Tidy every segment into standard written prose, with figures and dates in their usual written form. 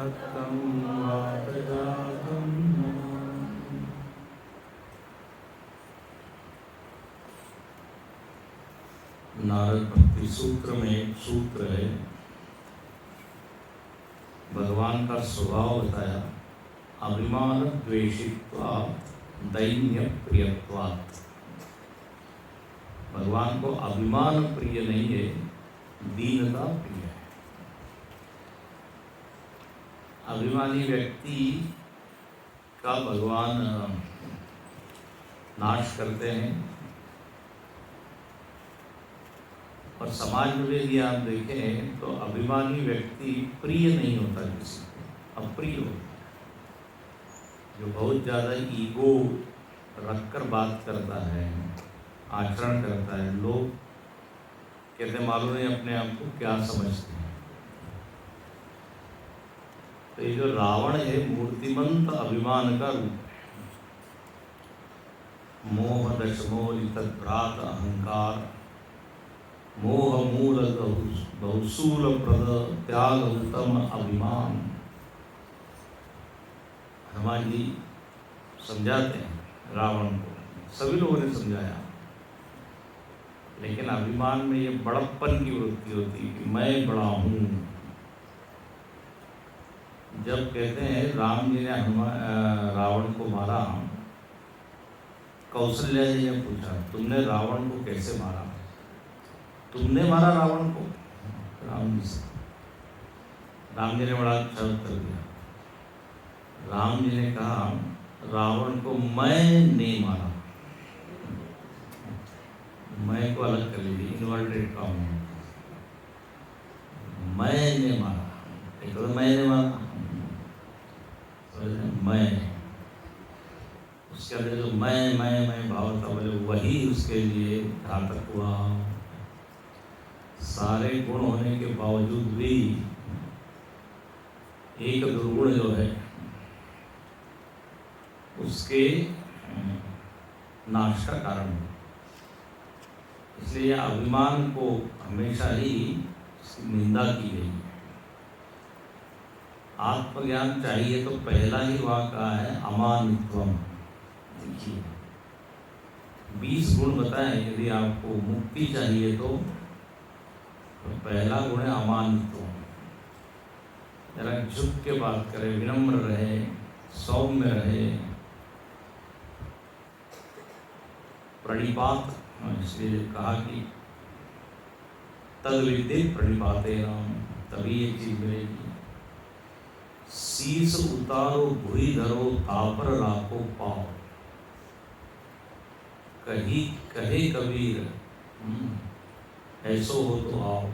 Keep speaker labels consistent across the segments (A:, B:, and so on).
A: तत्तं वातजातं नमामि। नारद भक्ति सूत्र में एक सूत्र है, भगवान का स्वभाव बताया, अभिमान द्वेषित्वात् दैन्य प्रियत्वात्। भगवान को अभिमान प्रिय नहीं है, दीनता प्रिय है। अभिमानी व्यक्ति का भगवान नाश करते हैं। और समाज में यदि आप देखें तो अभिमानी व्यक्ति प्रिय नहीं होता, किसी को अप्रिय होता है। जो बहुत ज़्यादा ईगो रखकर बात करता है, आचरण करता है, लोग कहते मालूम नहीं अपने आप को क्या समझते हैं। तो ये जो रावण है मूर्तिमंत अभिमान का रूप है। मोह दशमोलित भ्रात अहंकार, मोह मूल बहुसूल प्रद त्याग उत्तम अभिमान। हनुमान जी समझाते हैं रावण को, सभी लोगों ने समझाया, लेकिन अभिमान में ये बड़प्पन की वृत्ति होती है कि मैं बड़ा हूँ। जब कहते हैं राम जी ने रावण को मारा, कौशल्या जी ने पूछा तुमने रावण को कैसे मारा? तुमने मारा रावण को? राम जी से, राम जी ने बड़ा अच्छा उत्तर दिया। राम जी ने कहा रावण को मैंने मारा। मैं को अलग कर लीजिए, इन्वर्टेड कॉमा है। मैंने मारा, एक तो मैंने मारा, मैं, उसके अंदर जो मैं भाव था, बोले वही उसके लिए घातक हुआ। सारे गुण होने के बावजूद भी एक दुर्गुण जो है उसके नाश का कारण है। इसलिए अभिमान को हमेशा ही निंदा की गई है। आत्मज्ञान चाहिए तो पहला ही वाक्य है अमानित्वम। देखिए 20 गुण बताएं, यदि आपको मुक्ति चाहिए तो पहला गुण है अमानित्वम। जरा झुक के बात करे, विनम्र रहे, सौम्य रहे, प्रणिपात। इसलिए कहा कि तद विद्ये प्रणिपाते राम, तभी ये चीज मिलेगी। शीश उतारो भुई धरो, तापर राखो पाओ। कही कहे कबीर ऐसो हो तो आओ।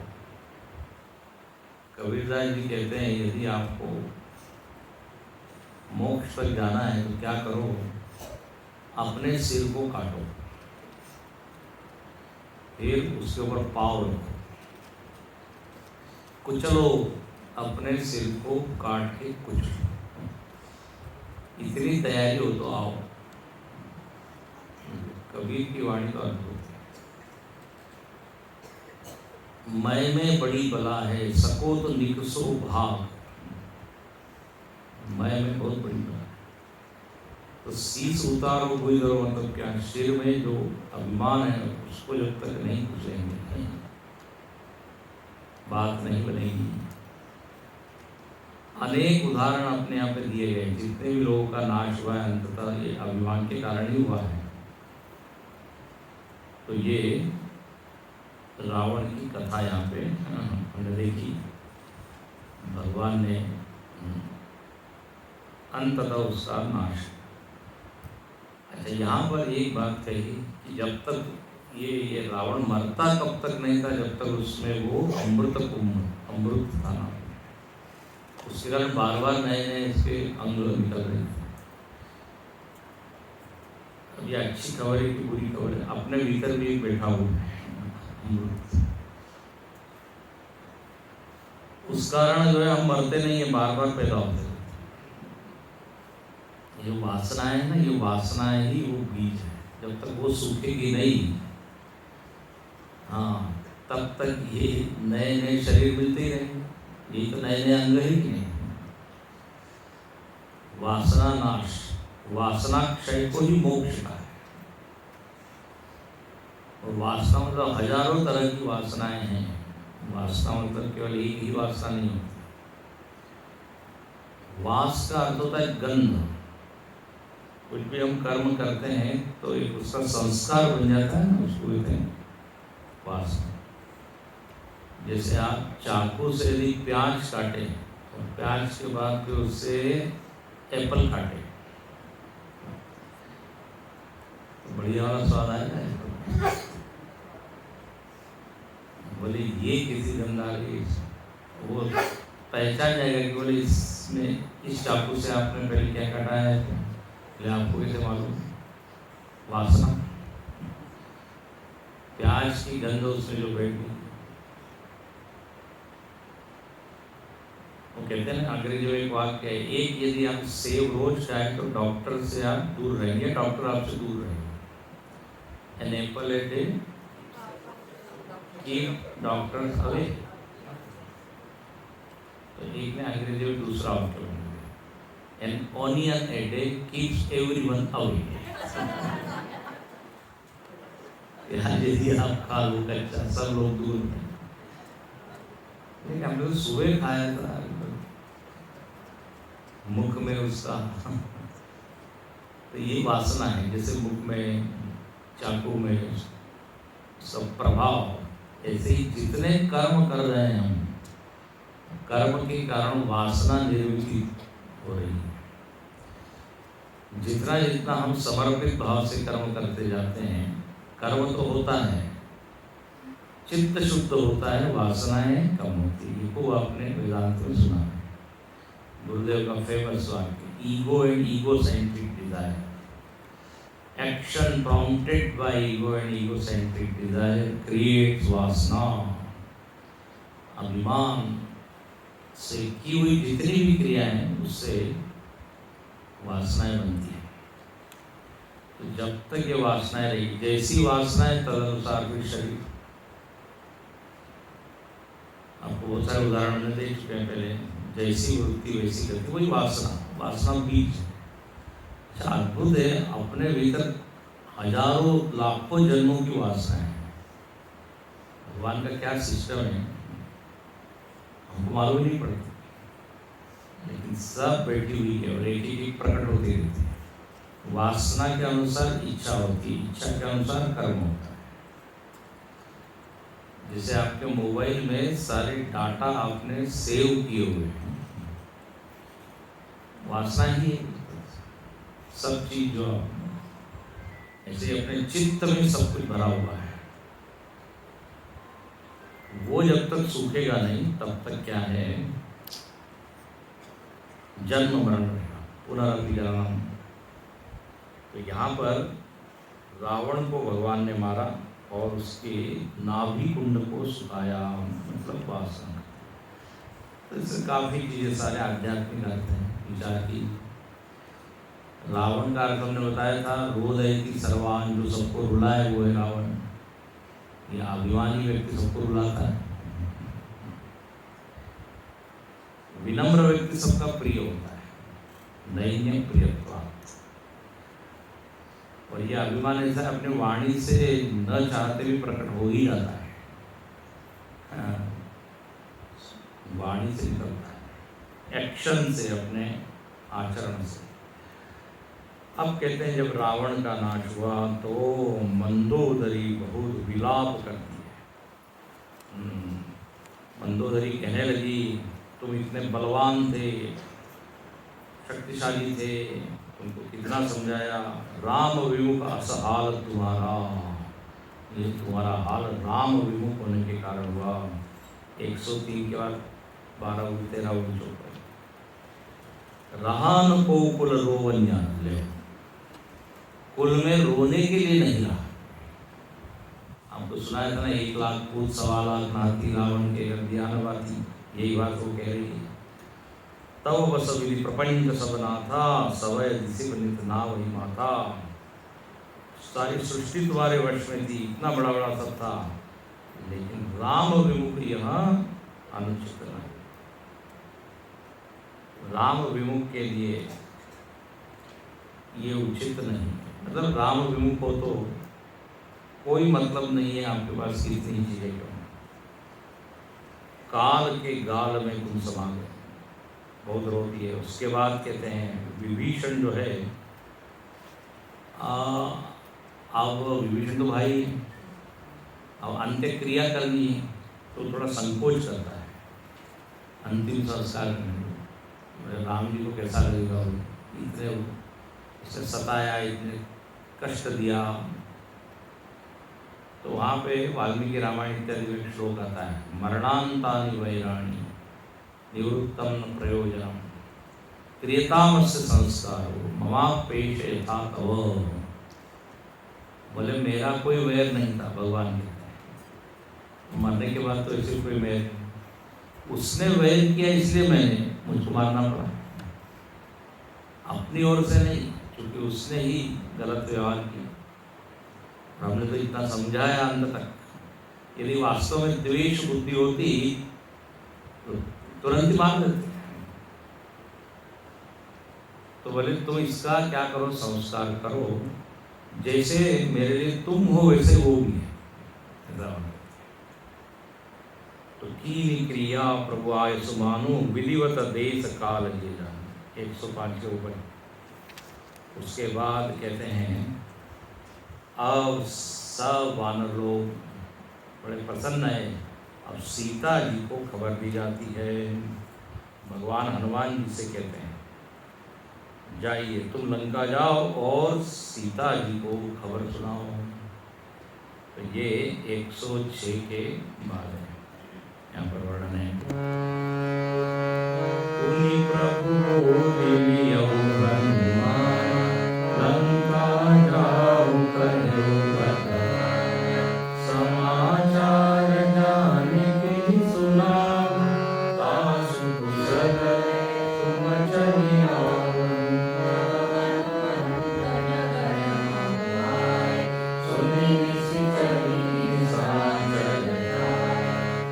A: कबीरदास जी कहते हैं यदि आपको मोक्ष पर जाना है तो क्या करो, अपने सिर को काटो, फिर उसके ऊपर पाँव रखो, कुचलो, अपने सिर को काट के कुचलो। इतनी तैयारी हो तो आओ। कबीर की वाणी का अद्भुत है। मैं में बड़ी बला है, सको तो निकसो भाग। मैं में बहुत बड़ी बला है। तो शीश उतारो भुई धरो मतलब क्या? सिर में जो अभिमान है उसको जब तक नहीं कुचलेंगे बात नहीं बनेगी। अनेक उदाहरण अपने यहाँ पे दिए गए, जितने भी लोगों का नाश हुआ है अंततः ये अभिमान के कारण ही हुआ है। तो ये रावण की कथा यहाँ पे हमने देखी। भगवान ने अंततः उसका नाश। अच्छा, यहाँ पर एक बात कही कि जब तक ये रावण मरता कब तक नहीं था, जब तक उसमें वो अमृत था ना। उसके कारण बार बार नए नए इसके अंग निकल रहे थे। अब ये अच्छी खबर है कि बुरी खबर है, अपने भीतर भी एक बैठा हुआ है अमृत। उस कारण जो है हम मरते नहीं है, बार बार पैदा होते हैं। ये वासना है ना, ये वासनाएं ही वो बीज है। जब तक वो सूखेगी नहीं, हाँ, तब तक ये नए नए शरीर मिलते ही रहेंगे। यही तो नए नए अंग है कि नहीं। वासना नाश, वासना क्षय को ही मोक्ष का है। और वासना मतलब हजारों तरह की वासनाएं हैं। वासना मतलब केवल एक ही वासना नहीं होती। वास का अर्थ होता है गंध। कुछ भी हम कर्म करते हैं तो एक उसका संस्कार बन जाता है ना, उसको कहते हैं वासना। जैसे आप चाकू से यदि प्याज काटे और प्याज के बाद फिर उससे एप्पल काटे तो बढ़िया वाला स्वाद आएगा। बोले ये किसी गंधारी, वो पहचान जाएगा कि बोले इसमें इस चाकू से आपने पहले क्या काटा है, बोले आपको कैसे मालूम? वासना, प्याज की गंध उसमें जो बैठ गई। वो कहते हैं ना, अंग्रेजी में एक वाक्य है, एक यदि आप सेब रोज खाएं तो डॉक्टर से आप दूर रहेंगे, डॉक्टर आपसे दूर रहेंगे। An apple a day keep doctors away। तो एक में अंग्रेजी में दूसरा वाक्य बना है, An onion a day keeps everyone away। यदि आप खा लो कच्चा, सब लोग दूर हैं। लेकिन हम लोग सुबह खाया था मुख में उसका तो ये वासना है। जैसे मुख में, चाकू में सब प्रभाव, ऐसे ही जितने कर्म कर रहे हैं हम, कर्म के कारण वासना निर्मित हो रही है। जितना जितना हम समर्पित भाव से कर्म करते जाते हैं, कर्म तो होता है, चित्त शुद्ध होता है, वासनाएं कम होती है। को आपने वेदांत में सुना है, गुरुदेव का फेमस वाक्य, ego and ego centric desire. Action prompted by ego and egocentric desire creates वासना। अभिमान से की हुई जितनी भी क्रियाएं हैं उससे वासनाएं बनती हैं। तो जब तक ये वासनाएं रहेगी, जैसी वासनाएं तदनुसार भी शरीर। आपको बहुत सारे उदाहरण में देख चुके हैं पहले, जैसी वृत्ति वैसी गति, वही वासना। वासना बीज अद्भुत है, अपने भीतर हजारों लाखों जन्मों की वासना है। भगवान का क्या सिस्टम है हमको मालूम नहीं पड़ता, लेकिन सब बैठी हुई है और एक एक प्रकट होती रहती है। वासना के अनुसार इच्छा होती है, इच्छा के अनुसार कर्म होता है। जैसे आपके मोबाइल में सारे डाटा आपने सेव किए हुए हैं, वासना ही है। सब चीज जो ऐसे अपने चित्त में सब कुछ भरा हुआ है, वो जब तक सूखेगा नहीं तब तक क्या है, जन्म मरण रहेगा, पुनरपि जननम। तो यहाँ पर रावण को भगवान ने मारा और उसके नाभि कुंड को सुखाया, मतलब वासना। तो इससे काफी चीजें सारे आध्यात्मिक अर्थ हैं विचार की। रावण का अर्थ हमने बताया था, रोदय की सर्वान, जो सबको रुलाए वो है रावण। ये अभिमानी व्यक्ति सबको रुलाता है, विनम्र व्यक्ति सबका प्रिय होता है, दैन्य प्रियत्वा। और ये अभिमान ऐसा अपने वाणी से न चाहते भी प्रकट हो ही जाता है, वाणी से निकलता है, एक्शन से, अपने आचरण से। अब कहते हैं जब रावण का नाश हुआ तो मंदोदरी बहुत विलाप करती है। मंदोदरी कहने लगी, तुम इतने बलवान थे, शक्तिशाली थे, तुमको कितना समझाया, राम विमुख असहाल तुम्हारा, ये तुम्हारा हाल राम विमुख होने के कारण हुआ। 103 के बाद 12 13 रहान को कुल रोवन्या ले, कुल में रोने के लिए नहीं रहा। आपको सुनाया था ना, 1 लाख पूत 1.25 लाख नाती रावण के गर्दियानवाती, यही बात वो कह रही है। तब बस विधि प्रपंच सबना था, सवय दिशि बनित ना वही माता। सारी सृष्टि तुम्हारे वश में थी, इतना बड़ा बड़ा सब था, लेकिन राम विमुख यहाँ अनुचित नहीं। राम विमुख के लिए ये उचित नहीं। मतलब राम विमुख हो तो कोई मतलब नहीं है आपके पास कितनी चीजें क्यों, काल के गाल में तुम समा गए, बहुत रोती है। उसके बाद कहते हैं विभीषण जो है, अब विभीषण तो भाई अब अंत्य क्रिया करनी है तो थोड़ा संकोच करता है अंतिम संस्कार करने में। राम जी को कैसा लगेगा, इतने इसे सताया, इतने कष्ट दिया। तो वहाँ पे वाल्मीकि रामायण इत्यादि में श्लोक आता है, मरणांतानि वैराणि निवृत्तम न प्रयोजनम क्रियतामस्य संस्कारो ममापेक्ष यथा तव। बोले मेरा कोई वैर नहीं था, भगवान कहते हैं मरने के बाद तो ऐसे कोई वैर नहीं, उसने वैर किया इसलिए मैंने मुझको मारना पड़ा, अपनी ओर से नहीं, क्योंकि उसने ही गलत व्यवहार किया। हमने तो इतना समझाया अंत तक। यदि वास्तव में द्वेष बुद्धि होती तो तुरंत ही मार देते। तो बोले तुम इसका क्या करो, संस्कार करो, जैसे मेरे लिए तुम हो वैसे वो भी है। तो कीनी क्रिया प्रभु आय सुमानु विधिवत देश काल ये जान 105 के ऊपर। उसके बाद कहते हैं अब सब वानर लोग बड़े प्रसन्न है। अब सीता जी को खबर दी जाती है। भगवान हनुमान जी से कहते हैं जाइए तुम लंका जाओ और सीता जी को खबर सुनाओ। तो ये 106 के बाद है, यहाँ पर वर्णन है। तुमि प्रभु बोलियो हनुमान, लंका जाओ कहो बताए, समाचार जाने के सुनाओ, तासु कुशल तुम चली आओ।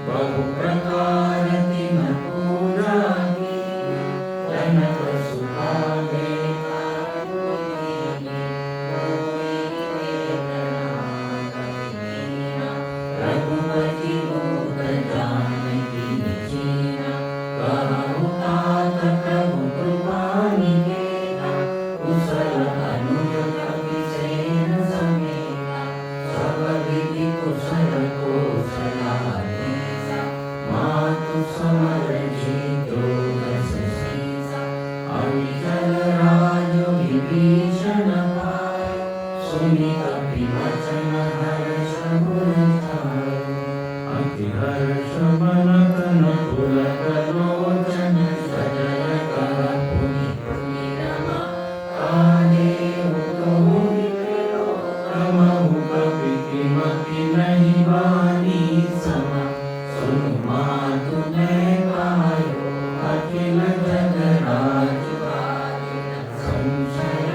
A: बहु प्रकार तिन पूजा की, जनक सुहागे रघुपति बोध जानकी नीना, कहु तात प्रभु कृपा निकेता, कुशल अनुज कपि सेन समेता, सब विधि कुशल कौशलाधीसा, मातु समर जीतो दस सीसा, अविचल राज विभीषण पाए, सुनि कपि वचन हर्ष मुर छाए, अति हर्ष मन तन पुलक लोचन, सजल कर पुनि पुनि रमा, काहे कहो कमहु कपि किमपि नहीं वाणी समा, सुनु मातु मैं पायो अखिल जग राजपाल, संशय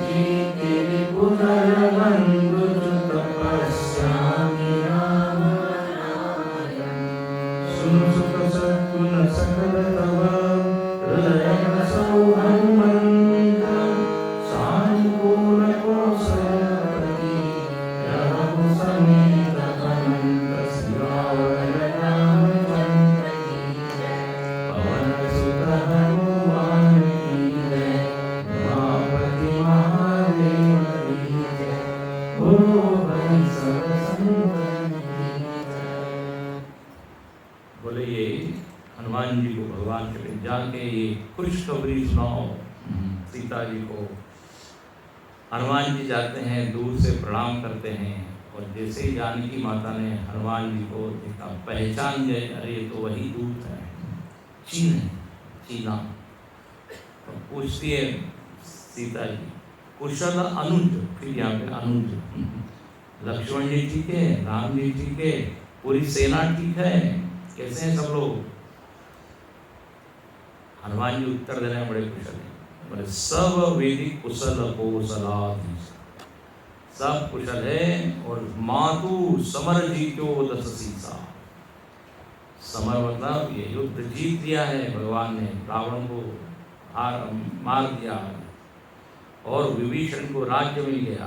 A: जीते रिपुदर बंधु तपस्यामि राम नारायण, सुनु सुख सद्गुण सकल तव, हृदय बसौ हनुमंत, सानुकूल कौशलपति, रहु समेत अनंत सियावर रामचंद्र की जय, पवन सुत हनुमान की जय, उमापति महादेव की जय, बोलो भाई सब संतन की जय। बोले ये हनुमान जी को भगवान के जाके ये खुशखबरी सुनाओ सीता जी को। हनुमान जी जाते हैं, दूर से प्रणाम करते हैं, और जैसे ही जानकी माता ने हनुमान जी को देखा, पहचान गए, अरे ये तो वही दूत है, चीन है, चीना। तो पूछती है सीता जी कुशल अनुज, फिर यहाँ पे अनुज, लक्ष्मण जी ठीक है, राम जी ठीक है, पूरी सेना ठीक है, कैसे हैं सब लोग? हनुमान जी उत्तर देने में बड़े कुशल हैं, बोले सब वेदी कुशल कौशलाधीश, सब कुशल है। और मातु समर जीतो दस सीसा, समर मतलब ये युद्ध जीत दिया है भगवान ने, रावण को मार दिया। और विभीषण को राज्य मिल गया।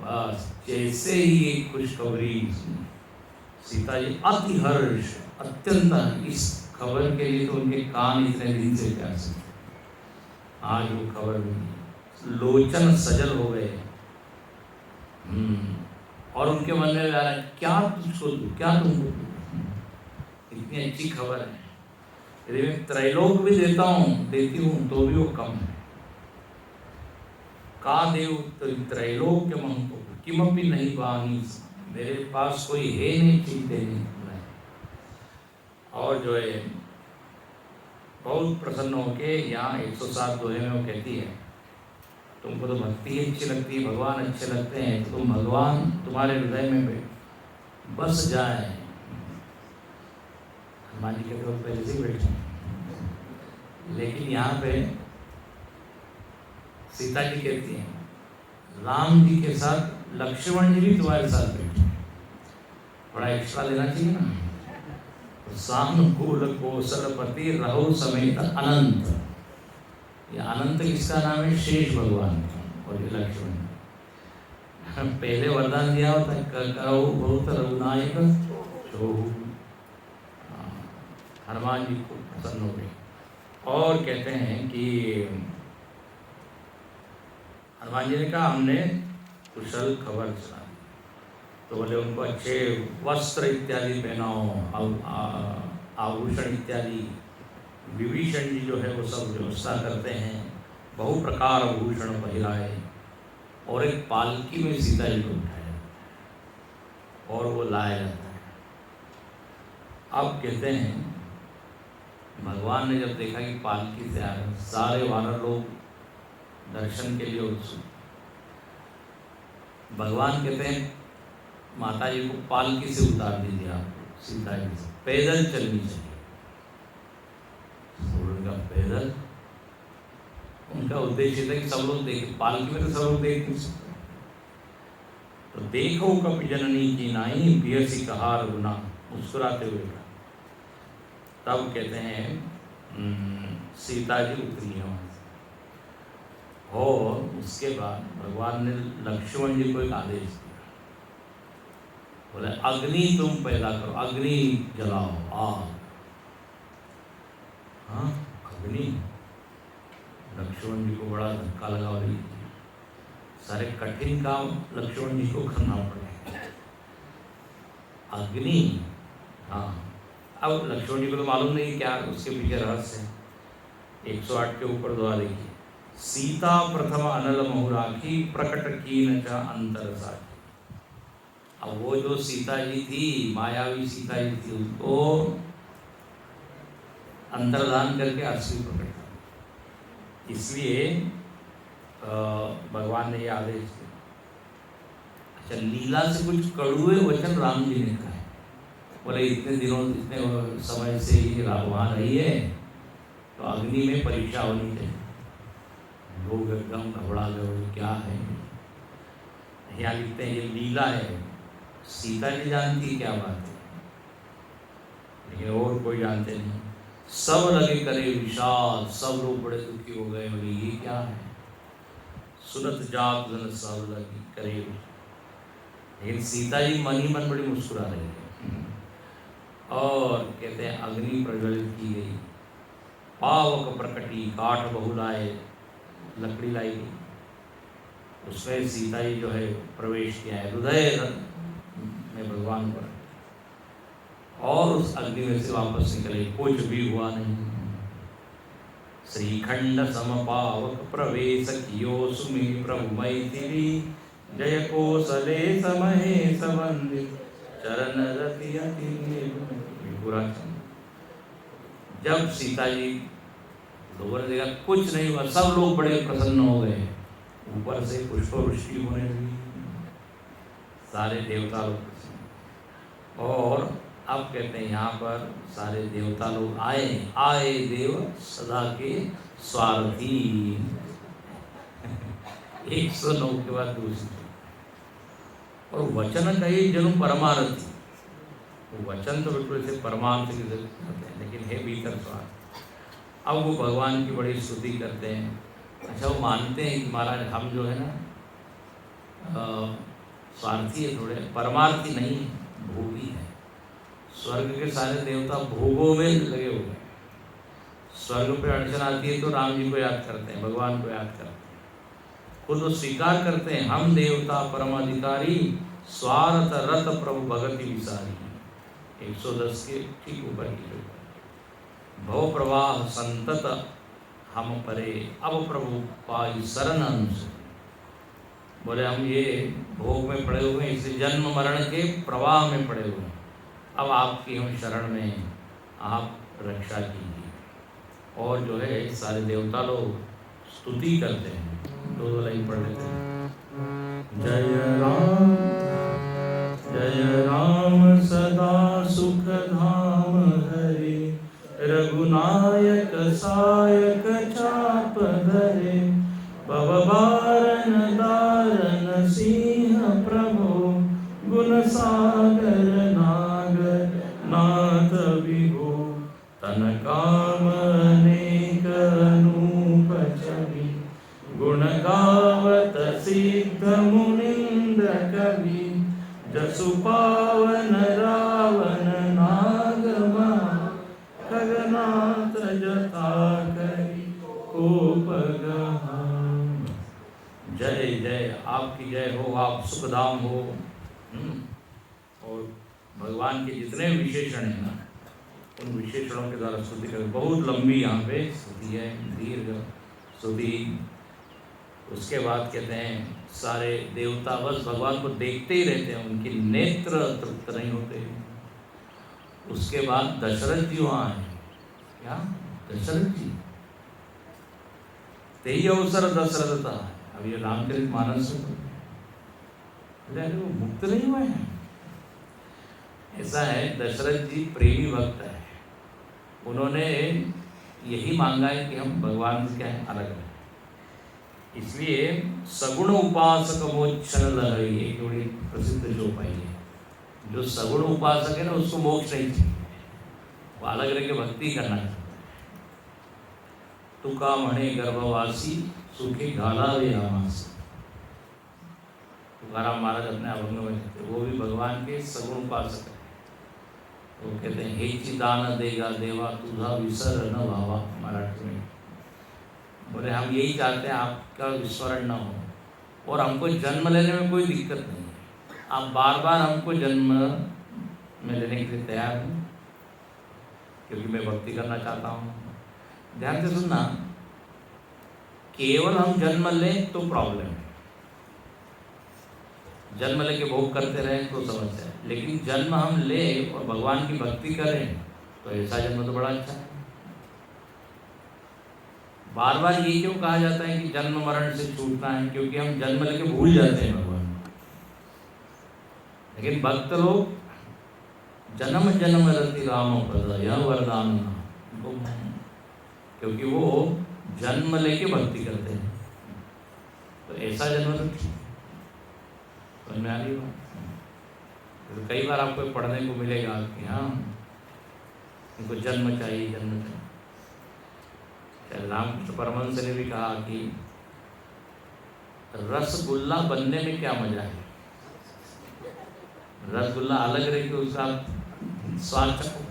A: बस जैसे ही एक खुशखबरी सुनी, सीता जी अति हर्ष, अत्यंत, इस खबर के लिए तो उनके कान इतने दिन से प्यासे थे। आज वो खबर मिली, लोचन सजल हो गए। और उनके मन में आ रहा है, क्या तुझको दूं, क्या तुमको दूं, इतनी अच्छी खबर है, यदि मैं त्रैलोक भी देती हूँ तो भी वो कम है। का देव त्रैलोक्यमं किमपि नहीं वाणी, मेरे पास कोई है नहीं चीज देने। और जो है बहुत प्रसन्न होके यहाँ 107 दोहे में वो कहती है, तुमको तो भक्ति अच्छी लगती है, भगवान अच्छे लगते हैं, तो तुम भगवान तुम्हारे हृदय में बस जाए। हनुमान जी कहते वक्त पहले से बैठे, लेकिन यहाँ पे सीता जी कहती हैं, राम जी के साथ लक्ष्मण जी भी तुम्हारे साथ बैठे, बड़ा एक्स्ट्रा देना चाहिए ना। सानुकूल कौशलपति रहो समेत अनंत, ये अनंत किसका नाम है? शेष भगवान का। और ये लक्ष्मण पहले वरदान दिया होता, करो बहुत रघुनायक छोहु। हनुमान जी को प्रसन्न हो गए और कहते हैं कि हनुमान जी ने कहा, हमने कुशल खबर सुना, तो बोले उनको अच्छे वस्त्र इत्यादि पहनाओ, आभूषण इत्यादि। विभीषण जी जो है वो सब व्यवस्था करते हैं, बहु प्रकार आभूषण पहिराए, और एक पालकी में सीता जी को उठाया और वो लाया जाता है। अब कहते हैं भगवान ने जब देखा कि पालकी से आ रहे, सारे वानर लोग दर्शन के लिए उत्सुक। भगवान कहते हैं माता जी को पालकी से उतार दीजिए, आप सीता जी से पैदल चलनी चाहिए। उनका पैदल, उनका उद्देश्य था कि सब लोग देखें, पालकी में तो सब लोग देख नहीं सकते। तो देखो कपि जननी की नाई, बियसी कहा रघुना, मुस्कुराते हुए कहा। तब कहते हैं सीता जी उतरी है वहाँ से, और उसके बाद भगवान ने लक्ष्मण जी को एक आदेश दिया, बोले अग्नि तुम पैदा करो, अग्नि जलाओ, आग। हाँ, अग्नि। लक्ष्मण जी को बड़ा धक्का लगा, और सारे कठिन काम लक्ष्मण जी को करना पड़े। अग्नि, हाँ। अब लक्ष्मण जी को तो मालूम नहीं क्या उसके पीछे रहस्य है। 108 के ऊपर दुआ देखिए, सीता प्रथम अनल महुराखी, प्रकट कीन च अंतर साखी। अब वो जो सीता जी थी, मायावी सीता जी थी, उसको अंतर्धान करके असली प्रकट कर। इसलिए भगवान ने ये आदेश दिया। अच्छा, लीला से कुछ कड़ुए वचन राम जी ने कहा, बोले इतने दिनों, इतने समय से ये वहाँ रही है, तो अग्नि में परीक्षा होनी चाहिए। लोग एकदम घबरा गए, क्या है? यहाँ लिखते हैं ये लीला है, सीता जी जानती क्या बात है, लेकिन और कोई जानते नहीं। सब लगे करे विषाद, सब लोग बड़े दुखी हो गए, बोले ये क्या है? सुनत जात जन सब लगे करे, लेकिन सीता जी मन ही मन बड़ी मुस्कुरा रही है। और कहते हैं अग्नि प्रज्वलित की गई, पावक प्रकटी, काठ बहुलाए, लकड़ी लाई गई, उसमें सीता जी जो है प्रवेश किया है हृदय में भगवान पर, और उस अग्नि में से वापस निकले, कुछ भी हुआ नहीं। श्रीखंड समपावक प्रवेश कियो, सुमि प्रभु मैथिली, जय कोसले समहे संबंधित, चरण रति अति पूरा। जब सीता जी लोगों ने देखा कुछ नहीं हुआ, सब लोग बड़े प्रसन्न हो गए, ऊपर से पुष्प वृष्टि होने लगी, सारे देवता लोग। और अब कहते हैं यहाँ पर सारे देवता लोग आए देव सदा के स्वार्थी। 109 के बाद दूसरी, और वचन कही जनु परमारथी। वचन तो बिल्कुल से परमार्थ की जरूरत करते हैं, लेकिन है भीतर स्वार्थ। अब वो भगवान की बड़ी स्तुति करते हैं, अच्छा, वो मानते हैं कि महाराज हम जो है ना स्वार्थी है, थोड़े परमार्थी नहीं, भोगी है। स्वर्ग के सारे देवता भोगों में लगे हुए हैं। स्वर्ग पे अड़चन आती है तो राम जी को याद करते हैं, भगवान को याद करते हैं, खुद वो स्वीकार करते हैं, हम देवता परम अधिकारी, स्वार्थ रत प्रभु भगति विसारी। 110 के ठीक ऊपर की भव प्रवाह संतत हम परे, अब प्रभु पाई शरण अनुसरी। बोले हम ये भोग में पड़े हुए हैं, इसे जन्म मरण के प्रवाह में पड़े हुए हैं, अब आपकी हम शरण में, आप रक्षा कीजिए। और जो है सारे देवता लोग स्तुति करते हैं। दो लाइन पढ़ लेते हैं। जय राम सदा सुख धाम हरे, रघुनायक सायक चाप धरे, भव बारन दारन सिंह प्रभु, गुण सागर नागर नाथ विभो, तन काम अनेक अनूप छवि, गुण गावत सिद्ध मुनिंद्र कवि, जसु पावन रावण नागमा, खगनाथ जथा करी कोप गहान। जय जय, आपकी जय हो, आप सुखधाम हो। और भगवान के जितने विशेषण हैं ना, उन विशेषणों के द्वारा स्तुति कर, बहुत लंबी यहाँ पे स्तुति है, दीर्घ स्तुति। उसके बाद कहते हैं सारे देवता बस भगवान को देखते ही रहते हैं, उनके नेत्र तृप्त नहीं होते। उसके बाद दशरथ जी वहाँ आए। क्या दशरथ जी, तेई अवसर दशरथ था। अब ये रामचरित मानस वो मुक्त नहीं हुए हैं। ऐसा है, दशरथ जी प्रेमी भक्त है, उन्होंने यही मांगा है कि हम भगवान से क्या है, अलग है। इसलिए सगुण उपासक मोक्षण लहरी, एक बड़ी प्रसिद्ध चौपाई है। जो सगुण उपासक है ना, उसको मोक्ष नहीं चाहिए, वो अलग रह के भक्ति करना चाहता है। तुका मणे गर्भवासी सुखी घाला वे आमासी, तुकाराम महाराज अपने अभंग में कहते, वो भी भगवान के सगुण उपासक है। वो कहते हैं, हेची दान देगा देवा, तुझा विसर न भावा। मराठी में बोले हम यही चाहते हैं आपका विस्मरण न हो, और हमको जन्म लेने में कोई दिक्कत नहीं है, आप बार बार हमको जन्म में लेने के लिए तैयार हैं, क्योंकि मैं भक्ति करना चाहता हूँ। ध्यान से सुनना, केवल हम जन्म लें तो प्रॉब्लम है, जन्म लेके भोग करते रहें तो समस्या है, लेकिन जन्म हम ले और भगवान की भक्ति करें तो ऐसा जन्म तो बड़ा अच्छा है। बार बार ये क्यों कहा जाता है कि जन्म मरण से छूटना है, क्योंकि हम जन्म लेके भूल जाते हैं भगवान। लेकिन भक्त लोग जन्म जन्म रति राम पद यह वरदान, क्योंकि वो जन्म लेके भक्ति करते हैं, तो ऐसा जन्म तो समझ में आ रही हो। तो कई बार आपको पढ़ने को मिलेगा कि हाँ उनको जन्म चाहिए, जन्म चाहिए। रामकृष्ण परमहंस ने भी कहा कि रसगुल्ला बनने में क्या मजा है, रसगुल्ला अलग रहे कि उसका स्वाद चखो,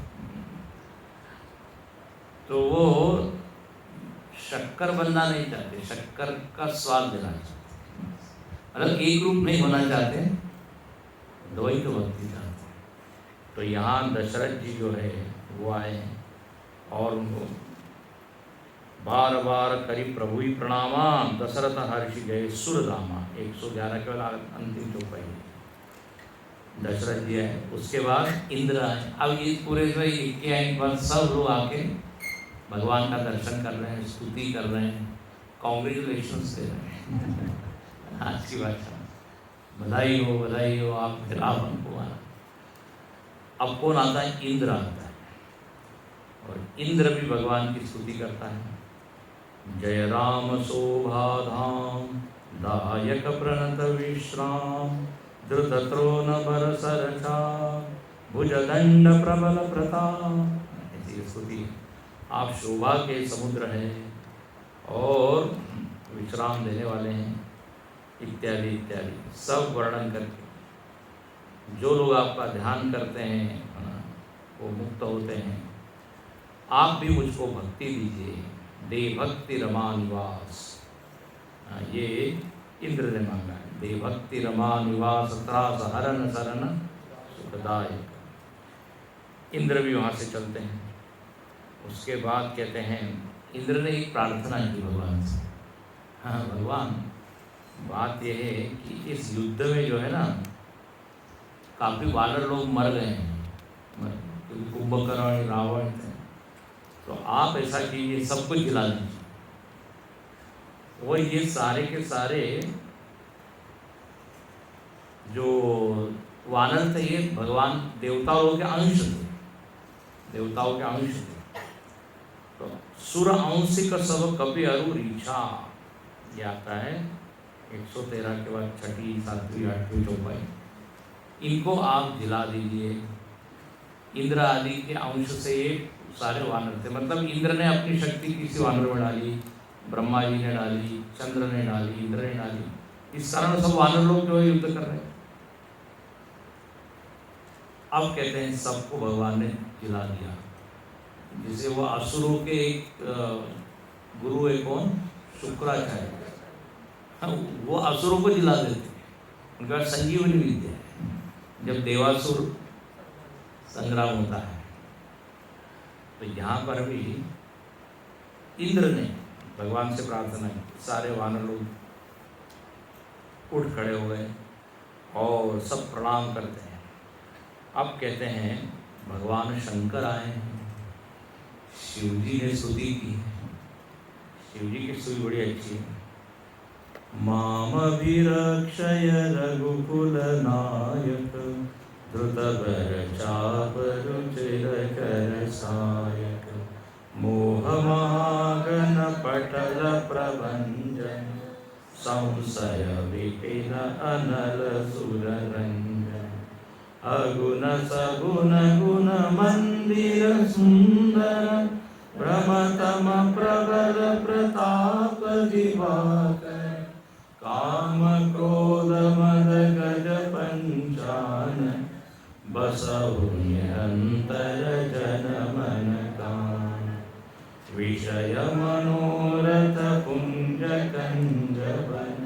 A: तो वो शक्कर बनना नहीं चाहते, शक्कर का स्वाद लेना चाहते, मतलब एक रूप नहीं होना चाहते, द्वैत भक्ति चाहते। तो यहाँ दशरथ जी जो है वो आए हैं और उनको बार बार करी प्रभु ही प्रणामा, दशरथ हर्षि गए सुरधामा। 111 केवल अंतिम चौपाई दशरथ जी है। उसके बाद इंद्र आए। अब ये पूरे क्या एक बार सब लोग आके भगवान का दर्शन कर रहे हैं, स्तुति कर रहे हैं, कॉन्ग्रेचुलेशंस दे रहे हैं। आज की बात बधाई हो आप रावण को आना। अब कौन आता है? इंद्र आता है, और इंद्र भी भगवान की स्तुति करता है। जय राम शोभा धाम, दायक प्रणत विश्राम, द्रुत त्रोन बर सरचा, भुजदंड प्रबल प्रताप। ऐसी स्तुति। आप शोभा के समुद्र हैं और विश्राम देने वाले हैं, इत्यादि इत्यादि सब वर्णन करके जो लोग आपका ध्यान करते हैं वो मुक्त होते हैं। आप भी मुझको भक्ति दीजिए, दे भक्ति रमा निवास। ये इंद्र ने मांगा है, दे भक्ति रमा निवास त्रास हरण शरण सुखदायक। इंद्र भी वहाँ से चलते हैं। उसके बाद कहते हैं इंद्र ने एक प्रार्थना की भगवान से, हाँ भगवान बात यह है कि इस युद्ध में जो है ना काफ़ी वानर लोग मर गए हैं, क्योंकि कुंभकर्ण रावण थे, तो आप ऐसा कीजिए सब कुछ जिला दीजिए। और ये सारे के सारे जो वानर थे ये भगवान देवताओं के अंश थे, देवताओं के अंश थे। तो सुर अंशिक सब कपि अरु रीछा, ये आता है 113 के बाद 6ठी 7वीं 8वीं चौपाई। इनको आप जिला दीजिए। इंद्र आदि के अंश से ये सारे वानर थे, मतलब इंद्र ने अपनी शक्ति किसी वानर में डाली, ब्रह्मा जी ने डाली, चंद्र ने डाली, इंद्र ने डाली, इस कारण सब वानर लोग जो है युद्ध कर रहे हैं। अब कहते हैं सबको भगवान ने जिला दिया। जैसे वो असुरों के एक गुरु है कौन, शुक्राचार्य, वो असुरों को जिला देते, उनका संजीवनी विद्या है। जब देवासुर संग्राम होता है तो यहाँ पर भी इंद्र ने भगवान से प्रार्थना की, सारे वानर लोग उठ खड़े हो गए और सब प्रणाम करते हैं। अब कहते हैं भगवान शंकर आए हैं, शिव जी ने स्तुति की है। शिव जी की स्तुति बड़ी अच्छी है। मामभिरक्षय रघुकुल नायक, धृतबर चाप रुचिर सायक, मोहमागन पटल प्रभंजन, संशय विपिन अनल सुररंजन, अगुण सगुण गुण मंदिर सुंदर, भ्रमतम प्रबल प्रताप दिवाकर, काम क्रोध मद गज पंचानन, बसहु निरंतर जन मन कान, विषय मनोरथ पुंज कंजवन,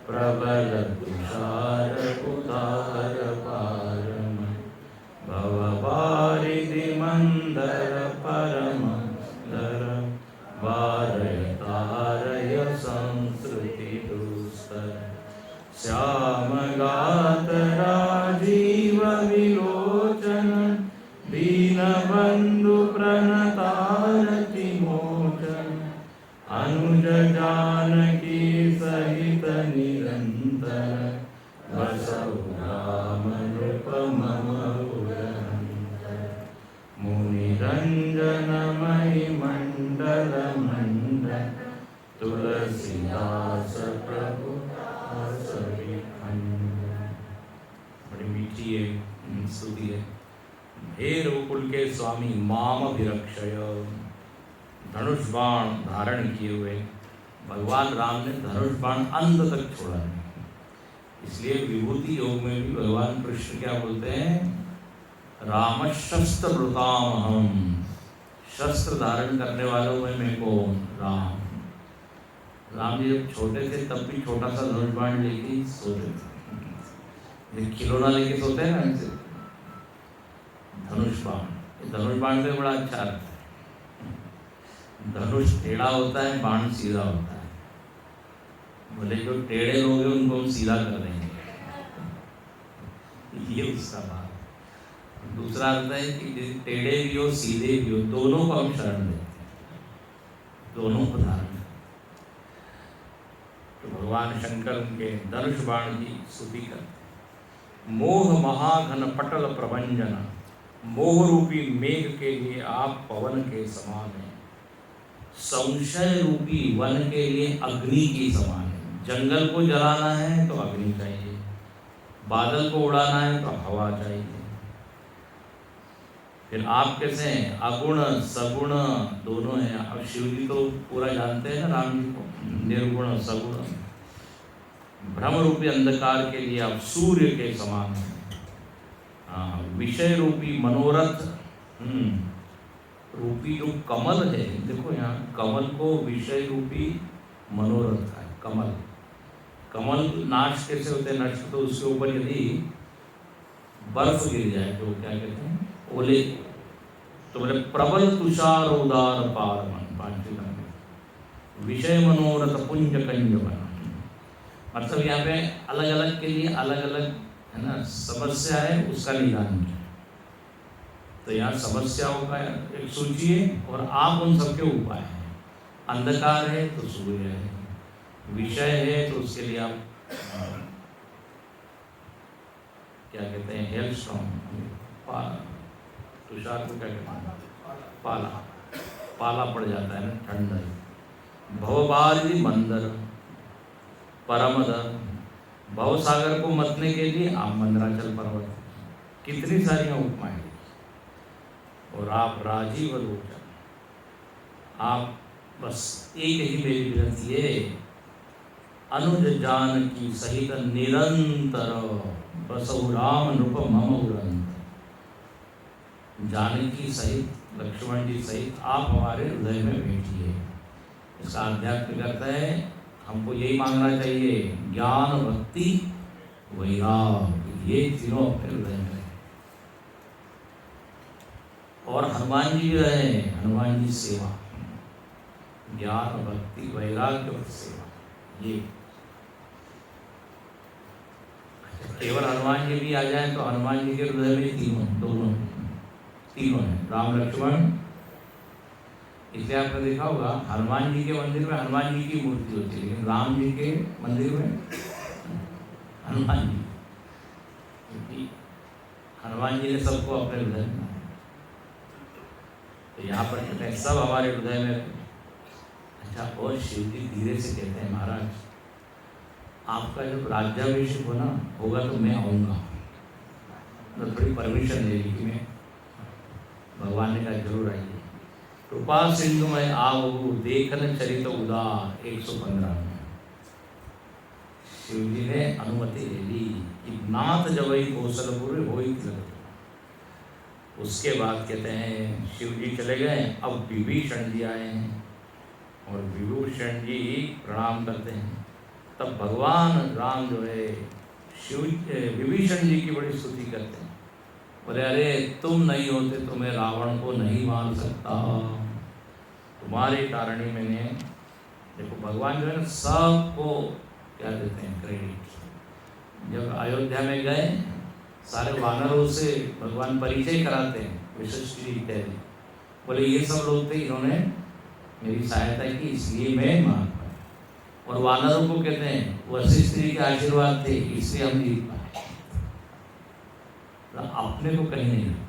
A: प्रबल तुषार उदार पारम, भववारिधि मंदर परम दर, वारय तारय संस्कृति दुस्तर, श्याम गात राजीव विलोचन, दीन बंधु प्रणतारति मोचन, अनुज जानकी सहित निरंतर, बसहु राम नृपम मुनि रंजन मणि मंडल मंडल, तुलसीदास प्रभु बड़ी मीठी है स्तुति है। हे रघुकुल के स्वामी माम अभिरक्षय, धनुष बाण धारण किए हुए भगवान राम ने धनुष बाण अंत तक छोड़ा है। इसलिए विभूति योग में भी भगवान कृष्ण क्या बोलते हैं, राम शस्त्र वृतामहम, शस्त्र धारण करने वालों में मैं कौन, राम। राम जी जब छोटे थे तब भी छोटा सा धनुष बाण लेके ही सोते थे, खिलौना लेके सोते हैं ना ऐसे। धनुष बाण में बड़ा अच्छा अर्थ है। धनुष टेढ़ा होता है, बाण सीधा होता है। बोले जो टेढ़े लोग हैं उनको हम सीधा कर देंगे, ये उसका बात। दूसरा अर्थ है कि टेढ़े भी हो सीधे भी हो, दोनों को हम शरण देते हैं, दोनों को धारण। तो भगवान शंकर उनके धनुष बाण की स्तुति करते। मोह महाघन पटल प्रभंजन, मोह रूपी मेघ के लिए आप पवन के समान हैं, संशय रूपी वन के लिए अग्नि के समान है। जंगल को जलाना है तो अग्नि चाहिए, बादल को उड़ाना है तो हवा चाहिए। फिर आप कैसे हैं? अगुण सगुण दोनों हैं। अब शिव जी तो पूरा जानते हैं ना, राम जी को निर्गुण सगुण। भ्रम रूपी अंधकार के लिए आप सूर्य के समान हैं। हाँ, विषय रूपी मनोरथ रूपी जो कमल है, देखो यहाँ कमल को विषय रूपी मनोरथ है। कमल कमल नाश कैसे होते हैं? नष्ट तो उसके ऊपर यदि बर्फ गिर जाए तो क्या कहते हैं? ओले। तो बोले प्रबल तुषार उदार पारमन, पांचवी में विषय मनोरथ पुंज कंज बन। मतलब यहाँ पे अलग अलग के लिए अलग अलग है ना समस्या है, उसका निदान किया। तो यहाँ समस्याओं का एक सूची है और आप उन सबके उपाय हैं। अंधकार है तो सूर्य है, विषय है तो उसके लिए आप क्या कहते हैं? हेल स्टॉर्म, तुषार को क्या कहते हैं? पाला। पाला पड़ जाता है ना, ठंड। भवबारी मंदर परमदर, भव सागर को मतने के लिए आप मंदराचल पर्वत। कितनी सारी उपमाएं। और आप राजीव लोचन, आप बस एक ही मेरी विनती है, अनुज जानकी सहित निरंतर बसौ राम नृप मम उरंत। जानकी सहित, लक्ष्मण जी सहित आप हमारे हृदय में बैठिए। इसका आध्यात्मिक अर्थ है हमको यही मांगना चाहिए, ज्ञान भक्ति वैराग्य, ये तीनों अपने हृदय में रहे। और हनुमान जी भी रहे, हनुमान जी सेवा, ज्ञान भक्ति वैराग्य और सेवा, ये केवल हनुमान जी भी आ जाए तो हनुमान जी के हृदय में तीनों हैं, राम लक्ष्मण। इसलिए आपने देखा होगा हनुमान जी के मंदिर में हनुमान जी की मूर्ति होती है, लेकिन राम जी के मंदिर में हनुमान जी, क्योंकि हनुमान जी ने सबको अपने हृदय में। तो यहाँ पर कहते हैं सब हमारे हृदय में। अच्छा, और शिव जी धीरे से कहते हैं, महाराज आपका जब राज्याभिषेक होगा तो मैं आऊँगा। तो थोड़ी परमिशन ले ली कि मैं, भगवान ने कहा जरूर आइए। कृपा सिंधु में आओ देखन चरित उदार 115 में शिव जी ने अनुमति ले ली कि नाथ जबई कौशलपुर होई तिलक। उसके बाद कहते हैं शिव जी चले गए, अब विभीषण जी आए हैं और विभीषण जी प्रणाम करते हैं। तब भगवान राम जो है विभीषण जी की बड़ी स्तुति करते हैं। बोले अरे तुम नहीं होते तो मैं रावण को नहीं मार सकता, तुम्हारे कारण ही मैंने। देखो भगवान जो है ना सबको क्या देते हैं? क्रेडिट। जब अयोध्या में गए सारे वानरों से भगवान परिचय कराते हैं, वशिष्ठ जी इत्यादि। बोले ये सब लोग थे, इन्होंने मेरी सहायता की इसलिए मैं मान पाया। और वानरों को कहते हैं वशिष्ठ जी के आशीर्वाद थे इसलिए हम जीत पाए। अपने को कहीं नहीं रखते।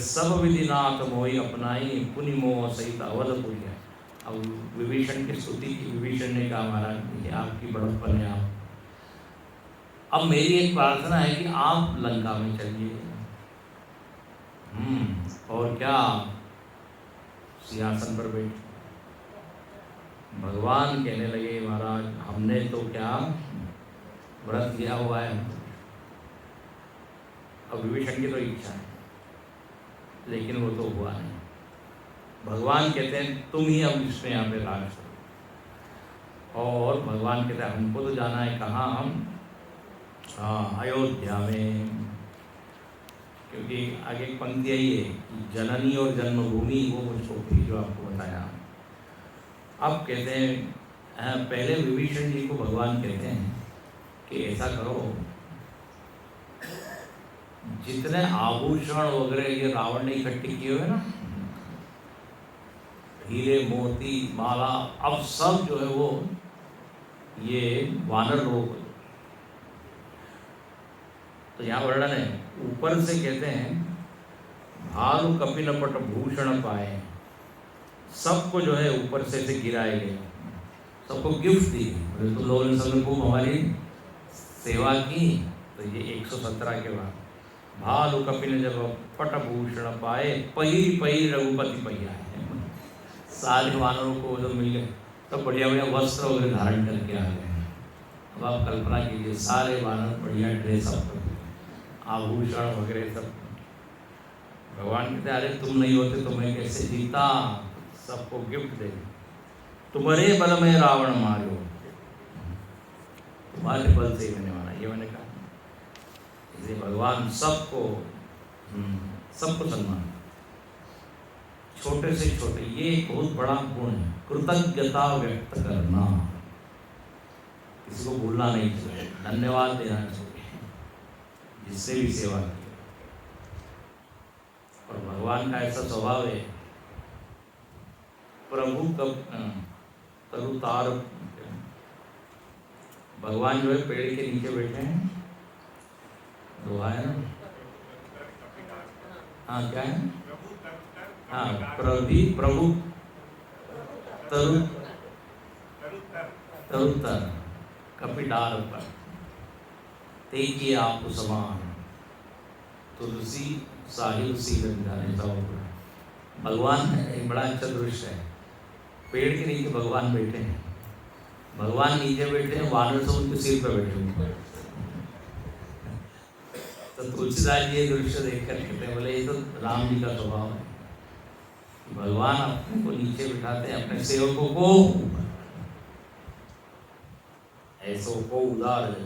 A: सब विधि नाथ मोहि अपनाई पुनि मोह सहित अवधपुरी है। अब विभीषण की स्तुति की, विभीषण ने कहा महाराज ये आपकी बड़प्पन है। आप अब मेरी एक प्रार्थना है कि आप लंका में चलिए। और क्या सिंहासन पर बैठे। भगवान कहने लगे महाराज हमने तो क्या व्रत किया हुआ है। अब विभीषण की तो इच्छा है लेकिन वो तो हुआ नहीं। भगवान कहते हैं तुम ही अब इसमें यहाँ पे राज करो। और भगवान कहते हैं हमको तो जाना है कहाँ? हम अयोध्या में। क्योंकि आगे एक पंक्ति आई है कि जननी और जन्मभूमि वो मुझको थी जो आपको बताया। अब कहते हैं पहले विभीषण जी को भगवान कहते हैं कि ऐसा करो, जितने आभूषण वगैरह ये रावण ने इकट्ठे किए हुए ना, हीरे मोती माला, अब सब जो है वो ये वानर लोग। तो यहाँ वर्णन है ऊपर से कहते हैं भालु कपिनपट भूषण पाए। सबको जो है ऊपर से गिराए गए, सबको गिफ्ट दी। तो लोगों ने सबने खूब हमारी सेवा की। तो ये 117 के बाद भालु कपिन जब पटभूषण पाए, पहिरी पहिरी रघुपति पहिया। सारे वानरों को जब मिल गए तो बढ़िया बढ़िया वस्त्र वगैरह धारण करके आ गए। अब आप कल्पना कीजिए, सारे वानर बढ़िया ड्रेसअप, आभूषण वगैरह सब। भगवान कहते अरे तुम नहीं होते तो मैं कैसे जीता, सबको गिफ्ट दे, तुम्हारे बल में रावण मारो, तुम्हारे बल से मैंने मारा। ये मैंने कहा इसलिए भगवान सबको सम्मान, छोटे से छोटे, ये एक बहुत बड़ा गुण है, कृतज्ञता व्यक्त करना, किसी को भूलना नहीं चाहिए, धन्यवाद देना चाहिए जिससे भी सेवा की। और भगवान का ऐसा स्वभाव है, प्रभु कब तरुतार, भगवान जो है पेड़ के नीचे बैठे हैं, दोहा है ना, हाँ क्या है, हाँ प्रभु तरुतर कपिडार पर, तेजी आप समान, तुलसी साहिल सीधन जाने जाओ। भगवान एक बड़ा अच्छा दृश्य है, पेड़ के नीचे भगवान बैठे हैं, भगवान नीचे बैठे हैं, वानर सब उनके सिर पर बैठे हुए। तो तुलसीदास जी ये दृश्य देख कर कहते हैं, बोले ये तो राम जी का स्वभाव है, भगवान अपने को नीचे बिठाते हैं, अपने सेवकों को ऐसो को उदार है।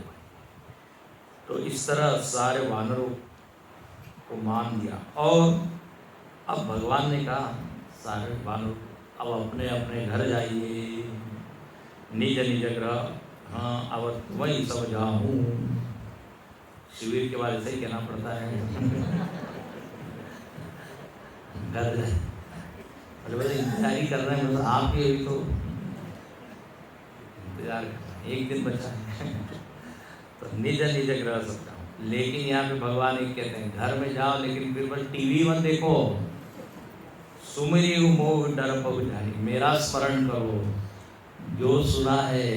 A: तो इस तरह सारे वानरों को मान दिया। और अब भगवान ने कहा सारे वानर अब अपने अपने घर जाइए, निज निज ग्रह, हाँ अब वही सब जाऊँ। शिविर के बारे से ही कहना पड़ता है घर जाए, अरे इंतजारी कर रहे हैं, मतलब आप ये भी तो इंतजार, एक दिन बचा है तो निज निज ग्रह सकता हूँ। लेकिन यहाँ पे भगवान एक कहते हैं घर में जाओ, लेकिन फिर बस टीवी मत देखो, सुमिरी मोह डर पहुँच जाए, मेरा स्मरण करो, जो सुना है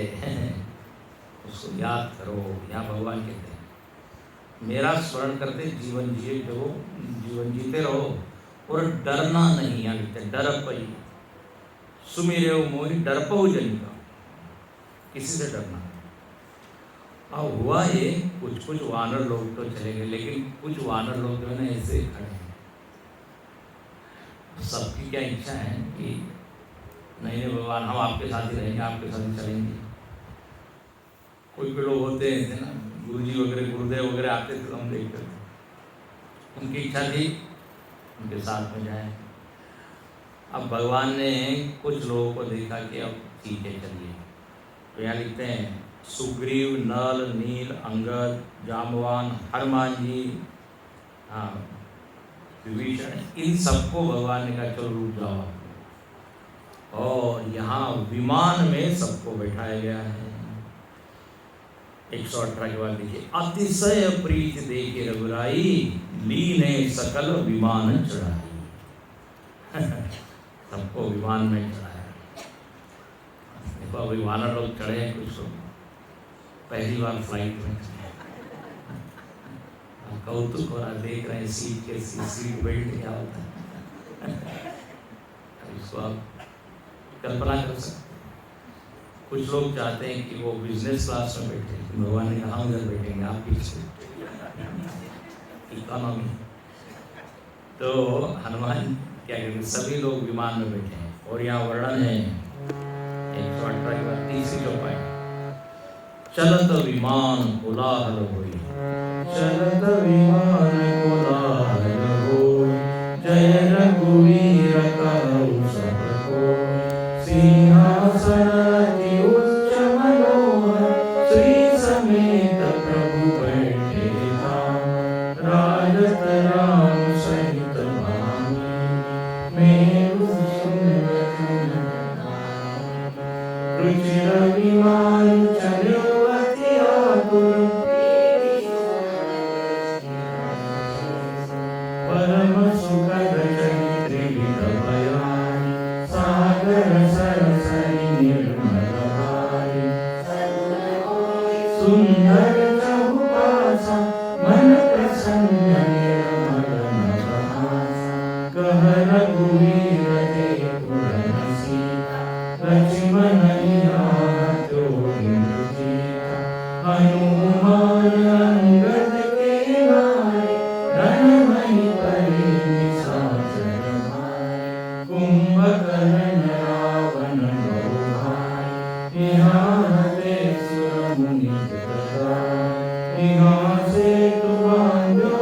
A: उसको याद करो। यहाँ भगवान कहते हैं मेरा स्मरण करते जीवन जिए, जो जीवन जीते रहो और डरना नहीं। यहाँ लिखते डर पई सुमिरे मोहि डर पहु जनिका, किसी से डरना। अब हुआ ये कुछ वानर लोग तो चले गए, लेकिन कुछ वानर लोग जो है ना ऐसे खड़े हैं। सबकी क्या इच्छा है कि नहीं नहीं भगवान हम आपके साथ ही रहेंगे, आपके साथ ही चलेंगे। कोई लोग होते हैं ना, गुरुजी वगैरह गुरुदेव वगैरह आते थे तो हम देखते थे, उनकी इच्छा थी उनके साथ में जाए। अब भगवान ने कुछ लोगों को देखा कि अब ठीक है चलिए, तो यहाँ लिखते हैं सुग्रीव, नल, नील, अंगद, जामवान, हनुमान जी, हाँ विभीषण, इन सबको भगवान ने कहा चलो रुक जाओ। और यहाँ विमान में सबको बैठाया गया है। 118 के बाद देखिए, अतिशय प्रीत देखे रघुराई, लीने सकल विमान चढ़ाई। सबको विमान में चढ़ाया। देखो अभी वानर लोग चढ़े हैं, कुछ लोग पहली बार फ्लाइट में कौतुक हो रहा, देख रहे हैं सीट के सीट बेल्ट क्या होता है। इसको आप कल्पना कर सकते। कुछ लोग चाहते हैं कि वो बिजनेस क्लास में बैठे, भगवान ने कहा उधर बैठेंगे, आप पीछे इकोनॉमी। तो हनुमान क्या कहते हैं, सभी लोग विमान में बैठे हैं। और यहाँ वर्णन है 118 के बाद तीसरी चौपाई, चलत विमान कोलाहल होई, चलत विमान कोलाहल होई, जय रघुवीर कहु सब कोई, सिंहासन अति उच्च मनोहर, श्री समेत प्रभु बैठे धाम, राजत राम सहित भामी, मेरु सुंदर रुचिर विमान चलो अति आतुर, परम सुखद चरित्रित बयान, सागर सरसरि निर्मल भाई, सुंदर चहुपासा मन प्रसन्न निर्मल नभ। लक्ष्मण जो जीता, हनुमान अंगद के मारे, रणमणि परे निशाचर मारे, कुंभकर्ण रावण बहु भाई, यहाँ ते सुर मुनि दुर्गाई, यहाँ से तुम जो